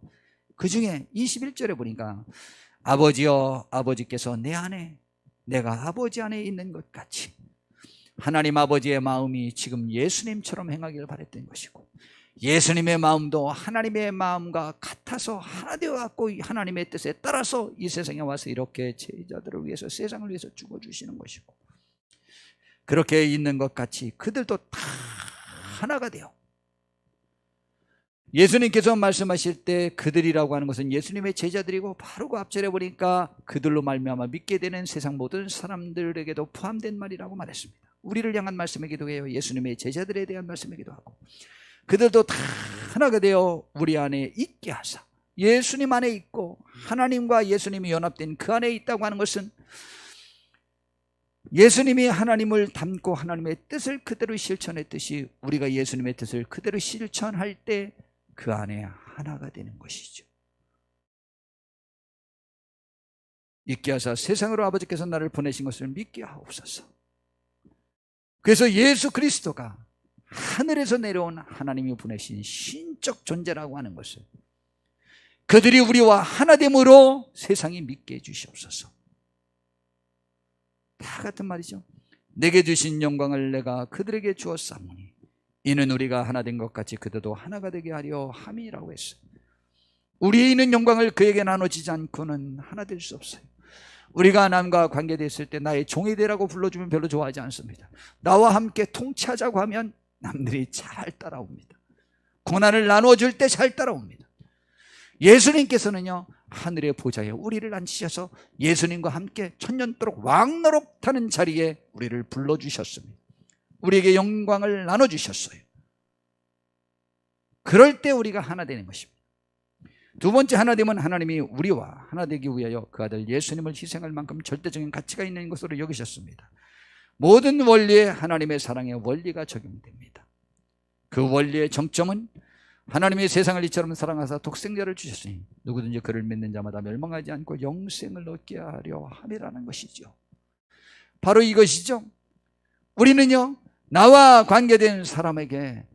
그 중에 21절에 보니까 아버지여, 아버지께서 내 안에 내가 아버지 안에 있는 것 같이 하나님 아버지의 마음이 지금 예수님처럼 행하기를 바랬던 것이고 예수님의 마음도 하나님의 마음과 같아서 하나 되어갖고 하나님의 뜻에 따라서 이 세상에 와서 이렇게 제자들을 위해서 세상을 위해서 죽어주시는 것이고 그렇게 있는 것 같이 그들도 다 하나가 되어 예수님께서 말씀하실 때 그들이라고 하는 것은 예수님의 제자들이고 바로 그 앞절에 보니까 그들로 말미암아 믿게 되는 세상 모든 사람들에게도 포함된 말이라고 말했습니다. 우리를 향한 말씀이기도 해요. 예수님의 제자들에 대한 말씀이기도 하고 그들도 다 하나가 되어 우리 안에 있게 하사 예수님 안에 있고 하나님과 예수님이 연합된 그 안에 있다고 하는 것은 예수님이 하나님을 닮고 하나님의 뜻을 그대로 실천했듯이 우리가 예수님의 뜻을 그대로 실천할 때 그 안에 하나가 되는 것이죠. 있게 하사 세상으로 아버지께서 나를 보내신 것을 믿게 하옵소서. 그래서 예수 그리스도가 하늘에서 내려온 하나님이 보내신 신적 존재라고 하는 것을 그들이 우리와 하나됨으로 세상이 믿게 해주시옵소서. 다 같은 말이죠. 내게 주신 영광을 내가 그들에게 주었사오니 이는 우리가 하나 된 것 같이 그들도 하나가 되게 하려 함이라고 했어요. 우리의 있는 영광을 그에게 나눠지지 않고는 하나 될 수 없어요. 우리가 남과 관계됐을 때 나의 종이 되라고 불러주면 별로 좋아하지 않습니다. 나와 함께 통치하자고 하면 남들이 잘 따라옵니다. 고난을 나눠줄 때 잘 따라옵니다. 예수님께서는요 하늘의 보좌에 우리를 앉히셔서 예수님과 함께 천년도록 왕노릇하는 자리에 우리를 불러주셨습니다. 우리에게 영광을 나눠주셨어요. 그럴 때 우리가 하나 되는 것입니다. 두 번째 하나됨은 하나님이 우리와 하나 되기 위하여 그 아들 예수님을 희생할 만큼 절대적인 가치가 있는 것으로 여기셨습니다. 모든 원리에 하나님의 사랑의 원리가 적용됩니다. 그 원리의 정점은 하나님이 세상을 이처럼 사랑하사 독생자를 주셨으니 누구든지 그를 믿는 자마다 멸망하지 않고 영생을 얻게 하려 함이라는 것이죠. 바로 이것이죠. 우리는요 나와 관계된 사람에게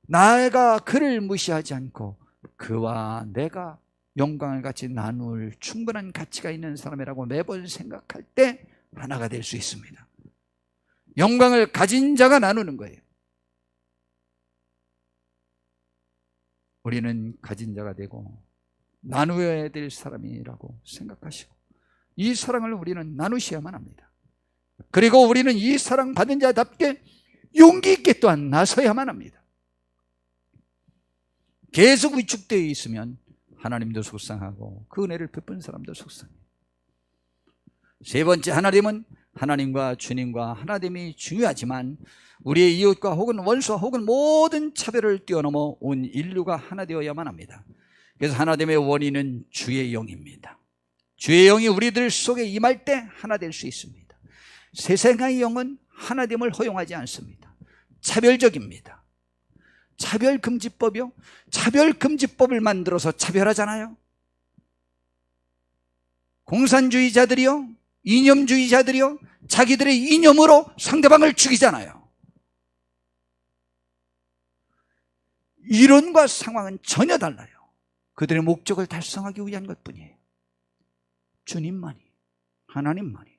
내가 그를 무시하지 않고 그와 내가 영광을 같이 나눌 충분한 가치가 있는 사람이라고 매번 생각할 때 하나가 될 수 있습니다. 영광을 가진 자가 나누는 거예요. 우리는 가진 자가 되고 나누어야 될 사람이라고 생각하시고 이 사랑을 우리는 나누셔야만 합니다. 그리고 우리는 이 사랑 받은 자답게 용기 있게 또한 나서야만 합니다. 계속 위축되어 있으면 하나님도 속상하고 그 은혜를 베푼 사람도 속상해요. 세 번째, 하나님은 하나님과 주님과 하나됨이 중요하지만 우리의 이웃과 혹은 원수와 혹은 모든 차별을 뛰어넘어 온 인류가 하나 되어야만 합니다. 그래서 하나됨의 원인은 주의 영입니다. 주의 영이 우리들 속에 임할 때 하나 될 수 있습니다. 세상의 영은 하나됨을 허용하지 않습니다. 차별적입니다. 차별금지법이요? 차별금지법을 만들어서 차별하잖아요. 공산주의자들이요, 이념주의자들이요, 자기들의 이념으로 상대방을 죽이잖아요. 이론과 상황은 전혀 달라요. 그들의 목적을 달성하기 위한 것뿐이에요. 주님만이, 하나님만이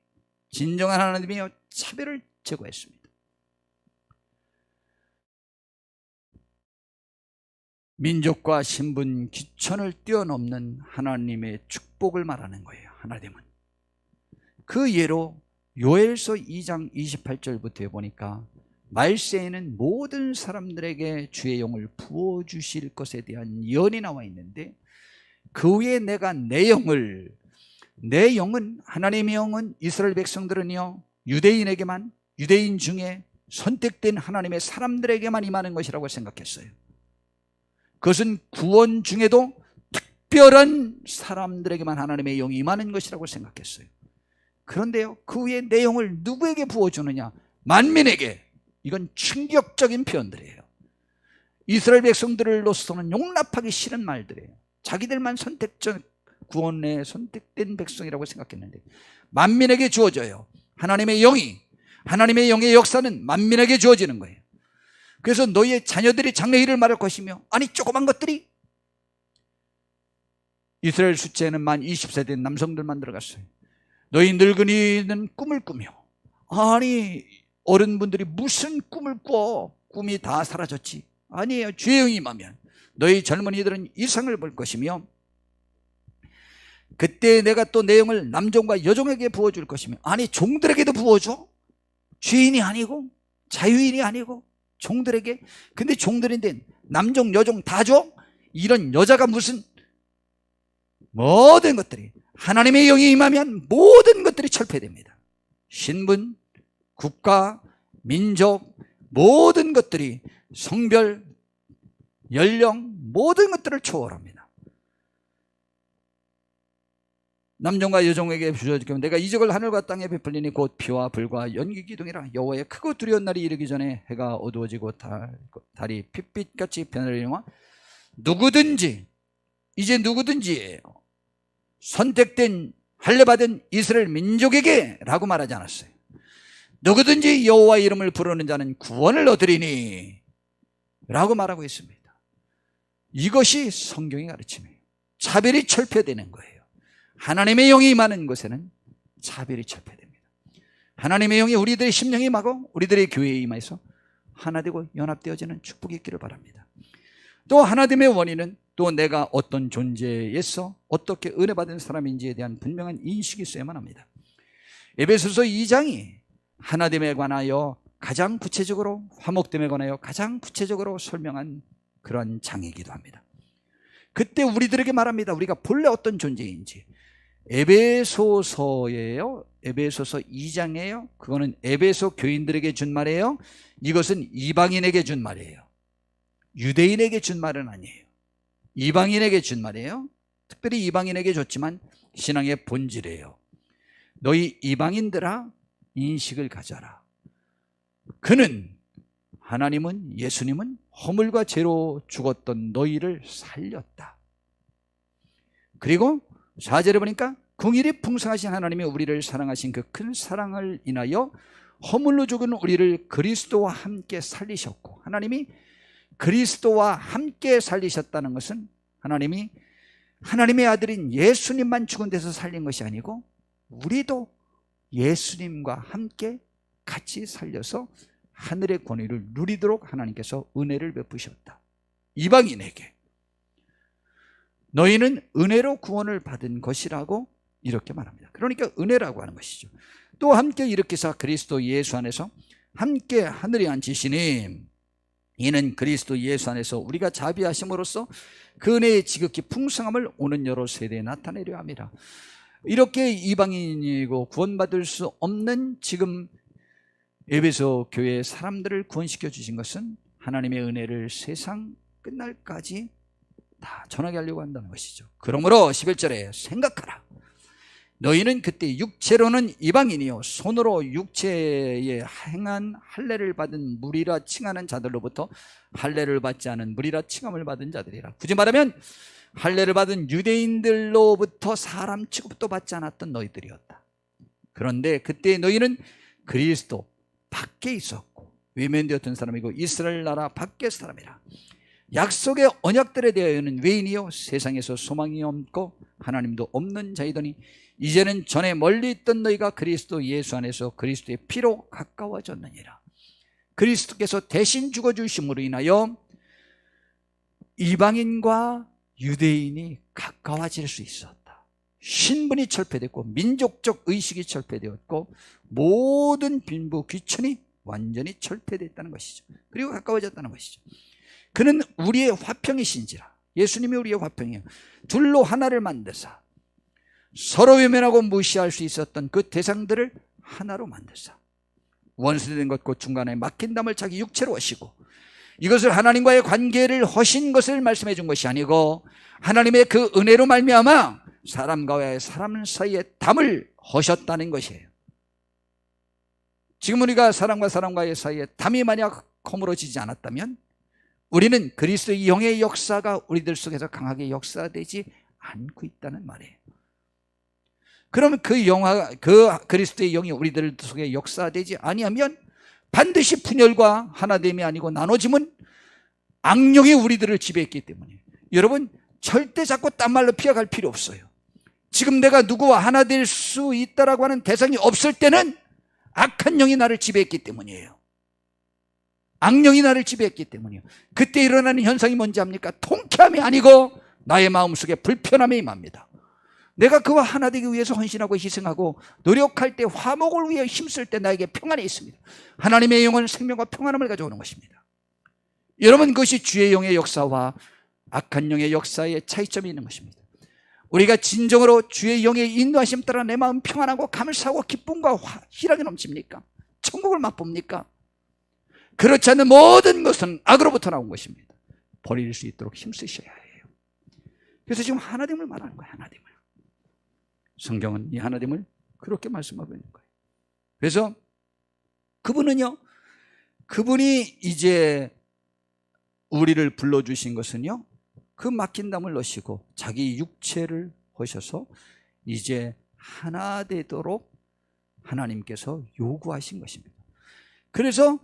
진정한 하나님이여 차별을 제거했습니다. 민족과 신분, 기천을 뛰어넘는 하나님의 축복을 말하는 거예요. 하나됨은. 그 예로 요엘서 2장 28절부터 보니까 말세에는 모든 사람들에게 주의 영을 부어주실 것에 대한 예언이 나와 있는데, 그 위에 내가 내 영은 하나님의 영은 이스라엘 백성들은요, 유대인에게만, 유대인 중에 선택된 하나님의 사람들에게만 임하는 것이라고 생각했어요. 그것은 구원 중에도 특별한 사람들에게만 하나님의 영이 임하는 것이라고 생각했어요. 그런데요, 그 위에 내 영을 누구에게 부어주느냐? 만민에게. 이건 충격적인 표현들이에요. 이스라엘 백성들로서는 용납하기 싫은 말들이에요. 자기들만 선택적 구원에 선택된 백성이라고 생각했는데 만민에게 주어져요. 하나님의 영의 역사는 만민에게 주어지는 거예요. 그래서 너희의 자녀들이 장래일을 말할 것이며, 아니 조그만 것들이, 이스라엘 숫자에는 만 20세 된 남성들만 들어갔어요. 너희 늙은이는 꿈을 꾸며, 아니 어른분들이 무슨 꿈을 꿔, 꿈이 다 사라졌지. 아니에요. 주의 영이 임하면 너희 젊은이들은 이상을 볼 것이며, 그때 내가 또 내 영을 남종과 여종에게 부어줄 것이며, 아니 종들에게도 부어줘. 주인이 아니고 자유인이 아니고 종들에게. 근데 종들인데 남종 여종 다 줘? 이런 여자가 무슨, 모든 것들이 하나님의 영이 임하면 모든 것들이 철폐됩니다. 신분, 국가, 민족, 모든 것들이 성별, 연령, 모든 것들을 초월합니다. 남종과 여종에게 주어지면 내가 이적을 하늘과 땅에 베풀리니 곧 피와 불과 연기 기둥이라. 여호와의 크고 두려운 날이 이르기 전에 해가 어두워지고 달이 핏빛같이 변하리니와 이제 누구든지예요. 선택된 할례받은 이스라엘 민족에게 라고 말하지 않았어요. 누구든지 여호와의 이름을 부르는 자는 구원을 얻으리니 라고 말하고 있습니다. 이것이 성경의 가르침이에요. 차별이 철폐되는 거예요. 하나님의 영이 임하는 곳에는 차별이 철폐됩니다. 하나님의 영이 우리들의 심령에 임하고 우리들의 교회에 임해서 하나되고 연합되어지는 축복이 있기를 바랍니다. 또 하나됨의 원인은 또 내가 어떤 존재에서 어떻게 은혜받은 사람인지에 대한 분명한 인식이 있어야만 합니다. 에베소서 2장이 하나됨에 관하여 가장 구체적으로, 화목됨에 관하여 가장 구체적으로 설명한 그런 장이기도 합니다. 그때 우리들에게 말합니다. 우리가 본래 어떤 존재인지. 에베소서예요. 에베소서 2장이에요. 그거는 에베소 교인들에게 준 말이에요. 이것은 이방인에게 준 말이에요. 유대인에게 준 말은 아니에요. 이방인에게 준 말이에요. 특별히 이방인에게 줬지만 신앙의 본질이에요. 너희 이방인들아, 인식을 가져라. 하나님은, 예수님은 허물과 죄로 죽었던 너희를 살렸다. 그리고 4절에 보니까 긍휼이 풍성하신 하나님이 우리를 사랑하신 그 큰 사랑을 인하여 허물로 죽은 우리를 그리스도와 함께 살리셨고, 하나님이 그리스도와 함께 살리셨다는 것은 하나님이 하나님의 아들인 예수님만 죽은 데서 살린 것이 아니고 우리도 예수님과 함께 같이 살려서 하늘의 권위를 누리도록 하나님께서 은혜를 베푸셨다. 이방인에게 너희는 은혜로 구원을 받은 것이라고 이렇게 말합니다. 그러니까 은혜라고 하는 것이죠. 또 함께 일으키사 그리스도 예수 안에서 함께 하늘에 앉히시니 이는 그리스도 예수 안에서 우리가 자비하심으로써 그 은혜의 지극히 풍성함을 오는 여러 세대에 나타내려 함이라. 이렇게 이방인이고 구원받을 수 없는 지금 에베소 교회의 사람들을 구원시켜 주신 것은 하나님의 은혜를 세상 끝날까지 다 전하게 하려고 한다는 것이죠. 그러므로 11절에 생각하라. 너희는 그때 육체로는 이방인이요 손으로 육체에 행한 할례를 받은 무리라 칭하는 자들로부터 할례를 받지 않은 무리라 칭함을 받은 자들이라. 굳이 말하면 할례를 받은 유대인들로부터 사람 취급도 받지 않았던 너희들이었다. 그런데 그때 너희는 그리스도 밖에 있었고 외면되었던 사람이고 이스라엘 나라 밖의 사람이라. 약속의 언약들에 대하여는 외인이요 세상에서 소망이 없고 하나님도 없는 자이더니 이제는 전에 멀리 있던 너희가 그리스도 예수 안에서 그리스도의 피로 가까워졌느니라. 그리스도께서 대신 죽어주심으로 인하여 이방인과 유대인이 가까워질 수 있었다. 신분이 철폐됐고 민족적 의식이 철폐되었고 모든 빈부 귀천이 완전히 철폐됐다는 것이죠. 그리고 가까워졌다는 것이죠. 그는 우리의 화평이신지라. 예수님이 우리의 화평이에요. 둘로 하나를 만드사 서로 외면하고 무시할 수 있었던 그 대상들을 하나로 만드사 원수된 것 곧 중간에 막힌 담을 자기 육체로 하시고, 이것을 하나님과의 관계를 허신 것을 말씀해 준 것이 아니고 하나님의 그 은혜로 말미암아 사람과의 사람 사이에 담을 허셨다는 것이에요. 지금 우리가 사람과 사람과의 사이에 담이 만약 허물어지지 않았다면 우리는 그리스도의 영의 역사가 우리들 속에서 강하게 역사되지 않고 있다는 말이에요. 그러면 그 그리스도의 영이 우리들 속에 역사되지 아니하면 반드시 분열과 하나됨이 아니고 나눠짐은 악령이 우리들을 지배했기 때문에, 여러분 절대 자꾸 딴 말로 피해갈 필요 없어요. 지금 내가 누구와 하나 될 수 있다라고 하는 대상이 없을 때는 악한 영이 나를 지배했기 때문이에요. 악령이 나를 지배했기 때문이에요. 그때 일어나는 현상이 뭔지 압니까? 통쾌함이 아니고 나의 마음속에 불편함이 임합니다. 내가 그와 하나 되기 위해서 헌신하고 희생하고 노력할 때, 화목을 위해 힘쓸 때 나에게 평안이 있습니다. 하나님의 영은 생명과 평안함을 가져오는 것입니다. 여러분, 그것이 주의 영의 역사와 악한 영의 역사의 차이점이 있는 것입니다. 우리가 진정으로 주의 영의 인도하심 따라 내 마음 평안하고 감사하고 기쁨과 희락이 넘칩니까? 천국을 맛봅니까? 그렇지 않는 모든 것은 악으로부터 나온 것입니다. 버릴 수 있도록 힘쓰셔야 해요. 그래서 지금 하나됨을 말하는 거예요. 하나됨을. 성경은 이 하나됨을 그렇게 말씀하고 있는 거예요. 그래서 그분이 이제 우리를 불러주신 것은요, 그 막힌 담을 넣으시고 자기 육체를 하셔서 이제 하나 되도록 하나님께서 요구하신 것입니다. 그래서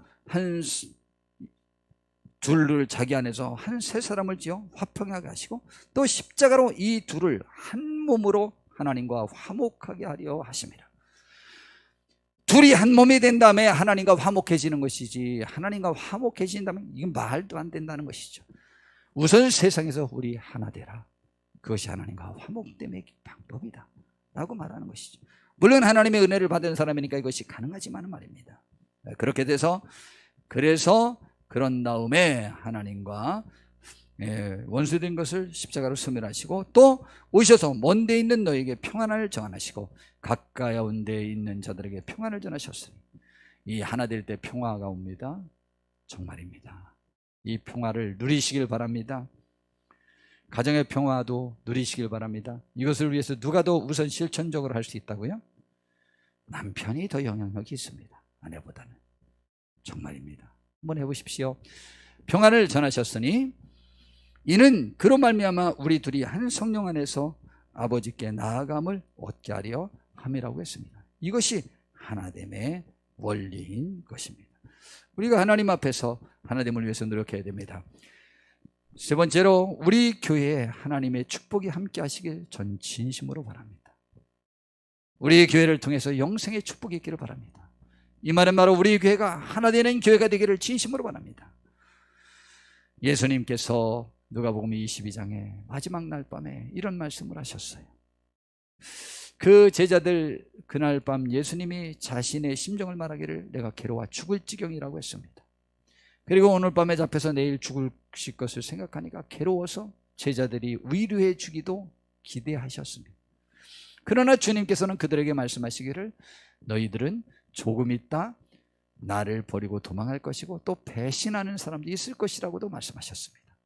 둘을 자기 안에서 한 세 사람을 지어 화평하게 하시고, 또 십자가로 이 둘을 한 몸으로 하나님과 화목하게 하려 하십니다. 둘이 한 몸이 된 다음에 하나님과 화목해지는 것이지, 하나님과 화목해진다면 이건 말도 안 된다는 것이죠. 우선 세상에서 우리 하나 되라. 그것이 하나님과 화목됨의 방법이다 라고 말하는 것이죠. 물론 하나님의 은혜를 받은 사람이니까 이것이 가능하지만은 말입니다. 그렇게 돼서 그래서 그런 다음에 하나님과 원수된 것을 십자가로 소멸하시고, 또 오셔서 먼 데 있는 너에게 평안을 정하시고 가까운 데 있는 자들에게 평안을 전하셨으니 이 하나 될 때 평화가 옵니다. 정말입니다. 이 평화를 누리시길 바랍니다. 가정의 평화도 누리시길 바랍니다. 이것을 위해서 누가 더 우선 실천적으로 할 수 있다고요? 남편이 더 영향력이 있습니다. 아내보다는. 정말입니다. 한번 해보십시오. 평안을 전하셨으니 이는 그로 말미암아 우리 둘이 한 성령 안에서 아버지께 나아감을 얻게 하려 함이라고 했습니다. 이것이 하나됨의 원리인 것입니다. 우리가 하나님 앞에서 하나됨을 위해서 노력해야 됩니다. 세 번째로, 우리 교회에 하나님의 축복이 함께 하시길 전 진심으로 바랍니다. 우리 교회를 통해서 영생의 축복이 있기를 바랍니다. 이 말은 바로 우리 교회가 하나 되는 교회가 되기를 진심으로 바랍니다. 예수님께서 누가복음 22장에 마지막 날 밤에 이런 말씀을 하셨어요. 그 제자들 그날 밤 예수님이 자신의 심정을 말하기를 내가 괴로워 죽을 지경이라고 했습니다. 그리고 오늘 밤에 잡혀서 내일 죽으실 것을 생각하니까 괴로워서 제자들이 위로해 주기도 기대하셨습니다. 그러나 주님께서는 그들에게 말씀하시기를 너희들은 조금 있다 나를 버리고 도망할 것이고 또 배신하는 사람도 있을 것이라고도 말씀하셨습니다.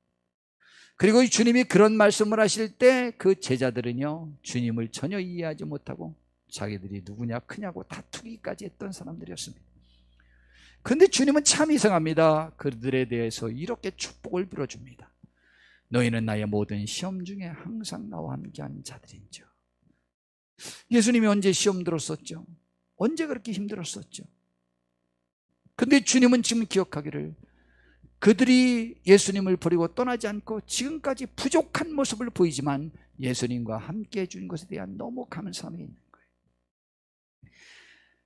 그리고 주님이 그런 말씀을 하실 때 그 제자들은요 주님을 전혀 이해하지 못하고 자기들이 누구냐 크냐고 다투기까지 했던 사람들이었습니다. 그런데 주님은 참 이상합니다. 그들에 대해서 이렇게 축복을 빌어줍니다. 너희는 나의 모든 시험 중에 항상 나와 함께한 자들인즉. 예수님이 언제 시험 들었었죠? 언제 그렇게 힘들었었죠? 근데 주님은 지금 기억하기를 그들이 예수님을 버리고 떠나지 않고 지금까지 부족한 모습을 보이지만 예수님과 함께 해준 것에 대한 너무 감사함이 있는 거예요.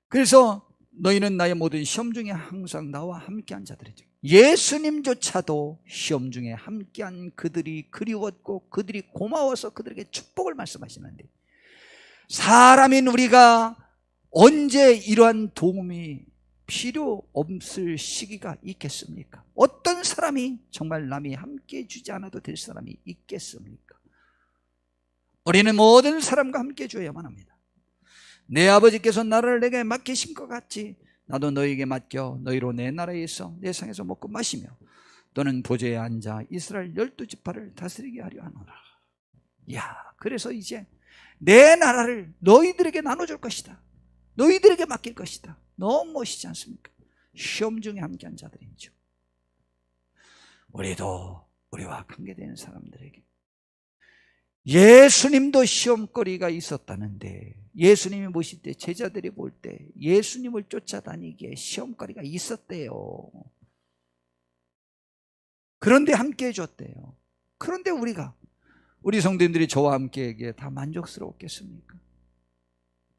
그래서 너희는 나의 모든 시험 중에 항상 나와 함께한 자들이죠. 예수님조차도 시험 중에 함께한 그들이 그리웠고 그들이 고마워서 그들에게 축복을 말씀하시는데 사람인 우리가 언제 이러한 도움이 필요 없을 시기가 있겠습니까? 어떤 사람이 정말 남이 함께 해주지 않아도 될 사람이 있겠습니까? 우리는 모든 사람과 함께 해줘야만 합니다. 내 아버지께서 나라를 내게 맡기신 것 같이 나도 너희에게 맡겨 너희로 내 나라에 있어 내 상에서 먹고 마시며 또는 보좌에 앉아 이스라엘 12지파를 다스리게 하려 하노라. 그래서 이제 내 나라를 너희들에게 나눠줄 것이다. 너희들에게 맡길 것이다. 너무 멋있지 않습니까? 시험 중에 함께한 자들이죠. 우리도 우리와 관계되는 사람들에게 예수님도 시험거리가 있었다는데 예수님이 모실 때 제자들이 볼 때 예수님을 쫓아다니기에 시험거리가 있었대요. 그런데 함께 해줬대요. 그런데 우리 성도님들이 저와 함께 하기에 다 만족스러웠겠습니까?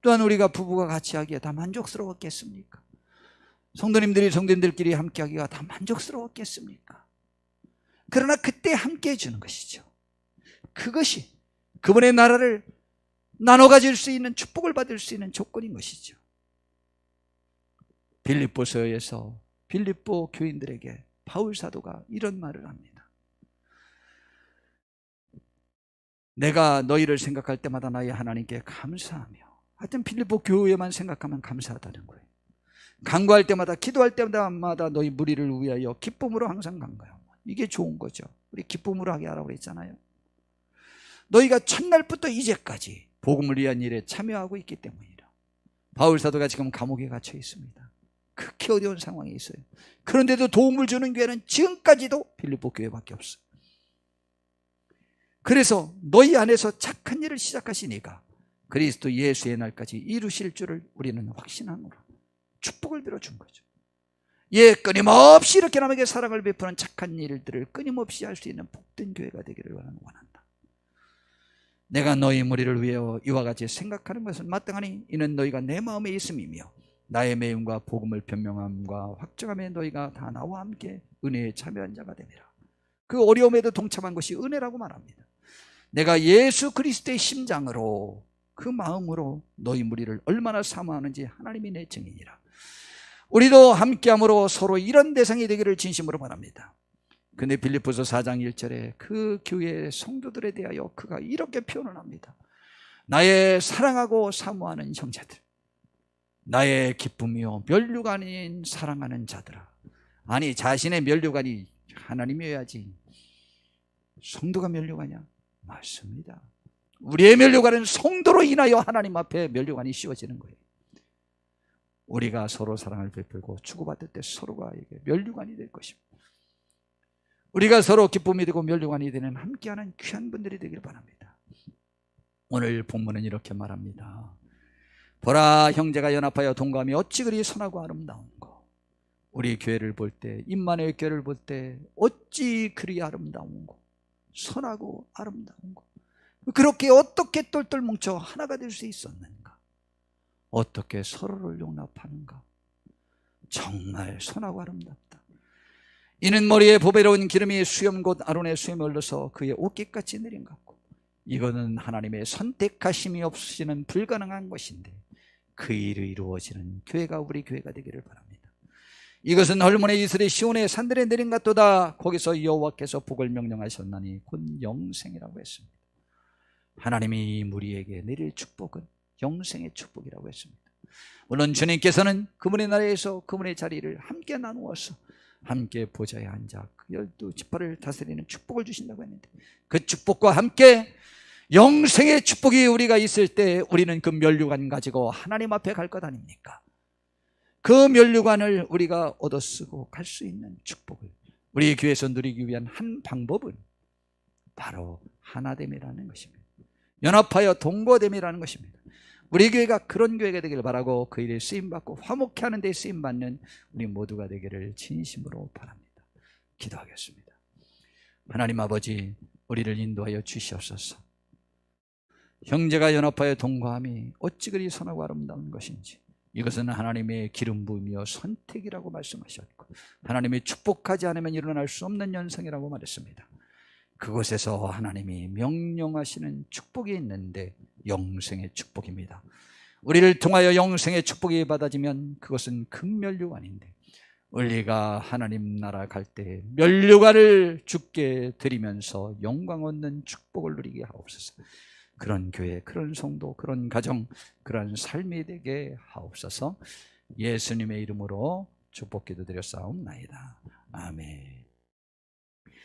또한 우리가 부부가 같이 하기에 다 만족스러웠겠습니까? 성도님들이 성도님들끼리 함께 하기가 다 만족스러웠겠습니까? 그러나 그때 함께 해주는 것이죠. 그것이 그분의 나라를 나눠 가질 수 있는 축복을 받을 수 있는 조건인 것이죠. 빌립보서에서 빌립보 교인들에게 바울 사도가 이런 말을 합니다. 내가 너희를 생각할 때마다 나의 하나님께 감사하며, 하여튼 빌립보 교회만 생각하면 감사하다는 거예요. 간구할 때마다, 기도할 때마다 너희 무리를 위하여 기쁨으로 항상 간구하며. 이게 좋은 거죠. 우리 기쁨으로 하게 하라고 그랬잖아요. 너희가 첫날부터 이제까지 복음을 위한 일에 참여하고 있기 때문이라. 바울 사도가 지금 감옥에 갇혀 있습니다. 극히 어려운 상황에 있어요. 그런데도 도움을 주는 교회는 지금까지도 빌립보 교회밖에 없어요. 그래서 너희 안에서 착한 일을 시작하시니까 그리스도 예수의 날까지 이루실 줄을 우리는 확신하노라. 축복을 빌어준 거죠. 끊임없이 이렇게 남에게 사랑을 베푸는 착한 일들을 끊임없이 할 수 있는 복된 교회가 되기를 원한다. 내가 너희 무리를 위하여 이와 같이 생각하는 것은 마땅하니 이는 너희가 내 마음에 있음이며 나의 매임과 복음을 변명함과 확정함에 너희가 다 나와 함께 은혜에 참여한 자가 되리라. 그 어려움에도 동참한 것이 은혜라고 말합니다. 내가 예수 그리스도의 심장으로, 그 마음으로 너희 무리를 얼마나 사모하는지 하나님이 내 증인이라. 우리도 함께함으로 서로 이런 대상이 되기를 진심으로 바랍니다. 근데 빌립보서 4장 1절에 그 교회의 성도들에 대하여 그가 이렇게 표현을 합니다. 나의 사랑하고 사모하는 형제들, 나의 기쁨이요 면류관인 사랑하는 자들아. 아니, 자신의 면류관이 하나님이어야지 성도가 면류관이야? 맞습니다. 우리의 면류관은 성도로 인하여 하나님 앞에 면류관이 씌워지는 거예요. 우리가 서로 사랑을 베풀고 주고받을 때 서로가 이게 면류관이 될 것입니다. 우리가 서로 기쁨이 되고 면류관이 되는 함께하는 귀한 분들이 되길 바랍니다. 오늘 본문은 이렇게 말합니다. 보라, 형제가 연합하여 동감이 어찌 그리 선하고 아름다운고. 우리 교회를 볼 때, 임마누엘 교회를 볼 때 어찌 그리 아름다운고, 선하고 아름다운고. 그렇게 어떻게 똘똘 뭉쳐 하나가 될 수 있었는가? 어떻게 서로를 용납하는가? 정말 선하고 아름답다. 이는 머리에 보배로운 기름이 수염 곧 아론의 수염에 올라서 그의 옷깃같이 내린 것 같고, 이거는 하나님의 선택하심이 없이는 불가능한 것인데 그 일이 이루어지는 교회가 우리 교회가 되기를 바랍니다. 이것은 헐몬의 이슬이 시온의 산들에 내린 같도다. 거기서 여호와께서 복을 명령하셨나니 곧 영생이라고 했습니다. 하나님이 우리에게 내릴 축복은 영생의 축복이라고 했습니다. 물론 주님께서는 그분의 나라에서 그분의 자리를 함께 나누어서 함께 보좌에 앉아 그 12지파를 다스리는 축복을 주신다고 했는데, 그 축복과 함께 영생의 축복이 우리가 있을 때 우리는 그 면류관 가지고 하나님 앞에 갈 것 아닙니까? 그 면류관을 우리가 얻어 쓰고 갈 수 있는 축복을 우리 교회에서 누리기 위한 한 방법은 바로 하나됨이라는 것입니다. 연합하여 동거됨이라는 것입니다. 우리 교회가 그런 교회가 되기를 바라고 그 일에 쓰임받고 화목케 하는 데 쓰임받는 우리 모두가 되기를 진심으로 바랍니다. 기도하겠습니다. 하나님 아버지, 우리를 인도하여 주시옵소서. 형제가 연합하여 동거함이 어찌 그리 선하고 아름다운 것인지, 이것은 하나님의 기름 부음이요 선택이라고 말씀하셨고 하나님이 축복하지 않으면 일어날 수 없는 연상이라고 말했습니다. 그곳에서 하나님이 명령하시는 축복이 있는데 영생의 축복입니다. 우리를 통하여 영생의 축복이 받아지면 그것은 금면류관인데, 우리가 하나님 나라 갈 때 면류관을 주께 드리면서 영광 얻는 축복을 누리게 하옵소서. 그런 교회, 그런 성도, 그런 가정, 그런 삶이 되게 하옵소서. 예수님의 이름으로 축복 기도드렸사옵나이다. 아멘.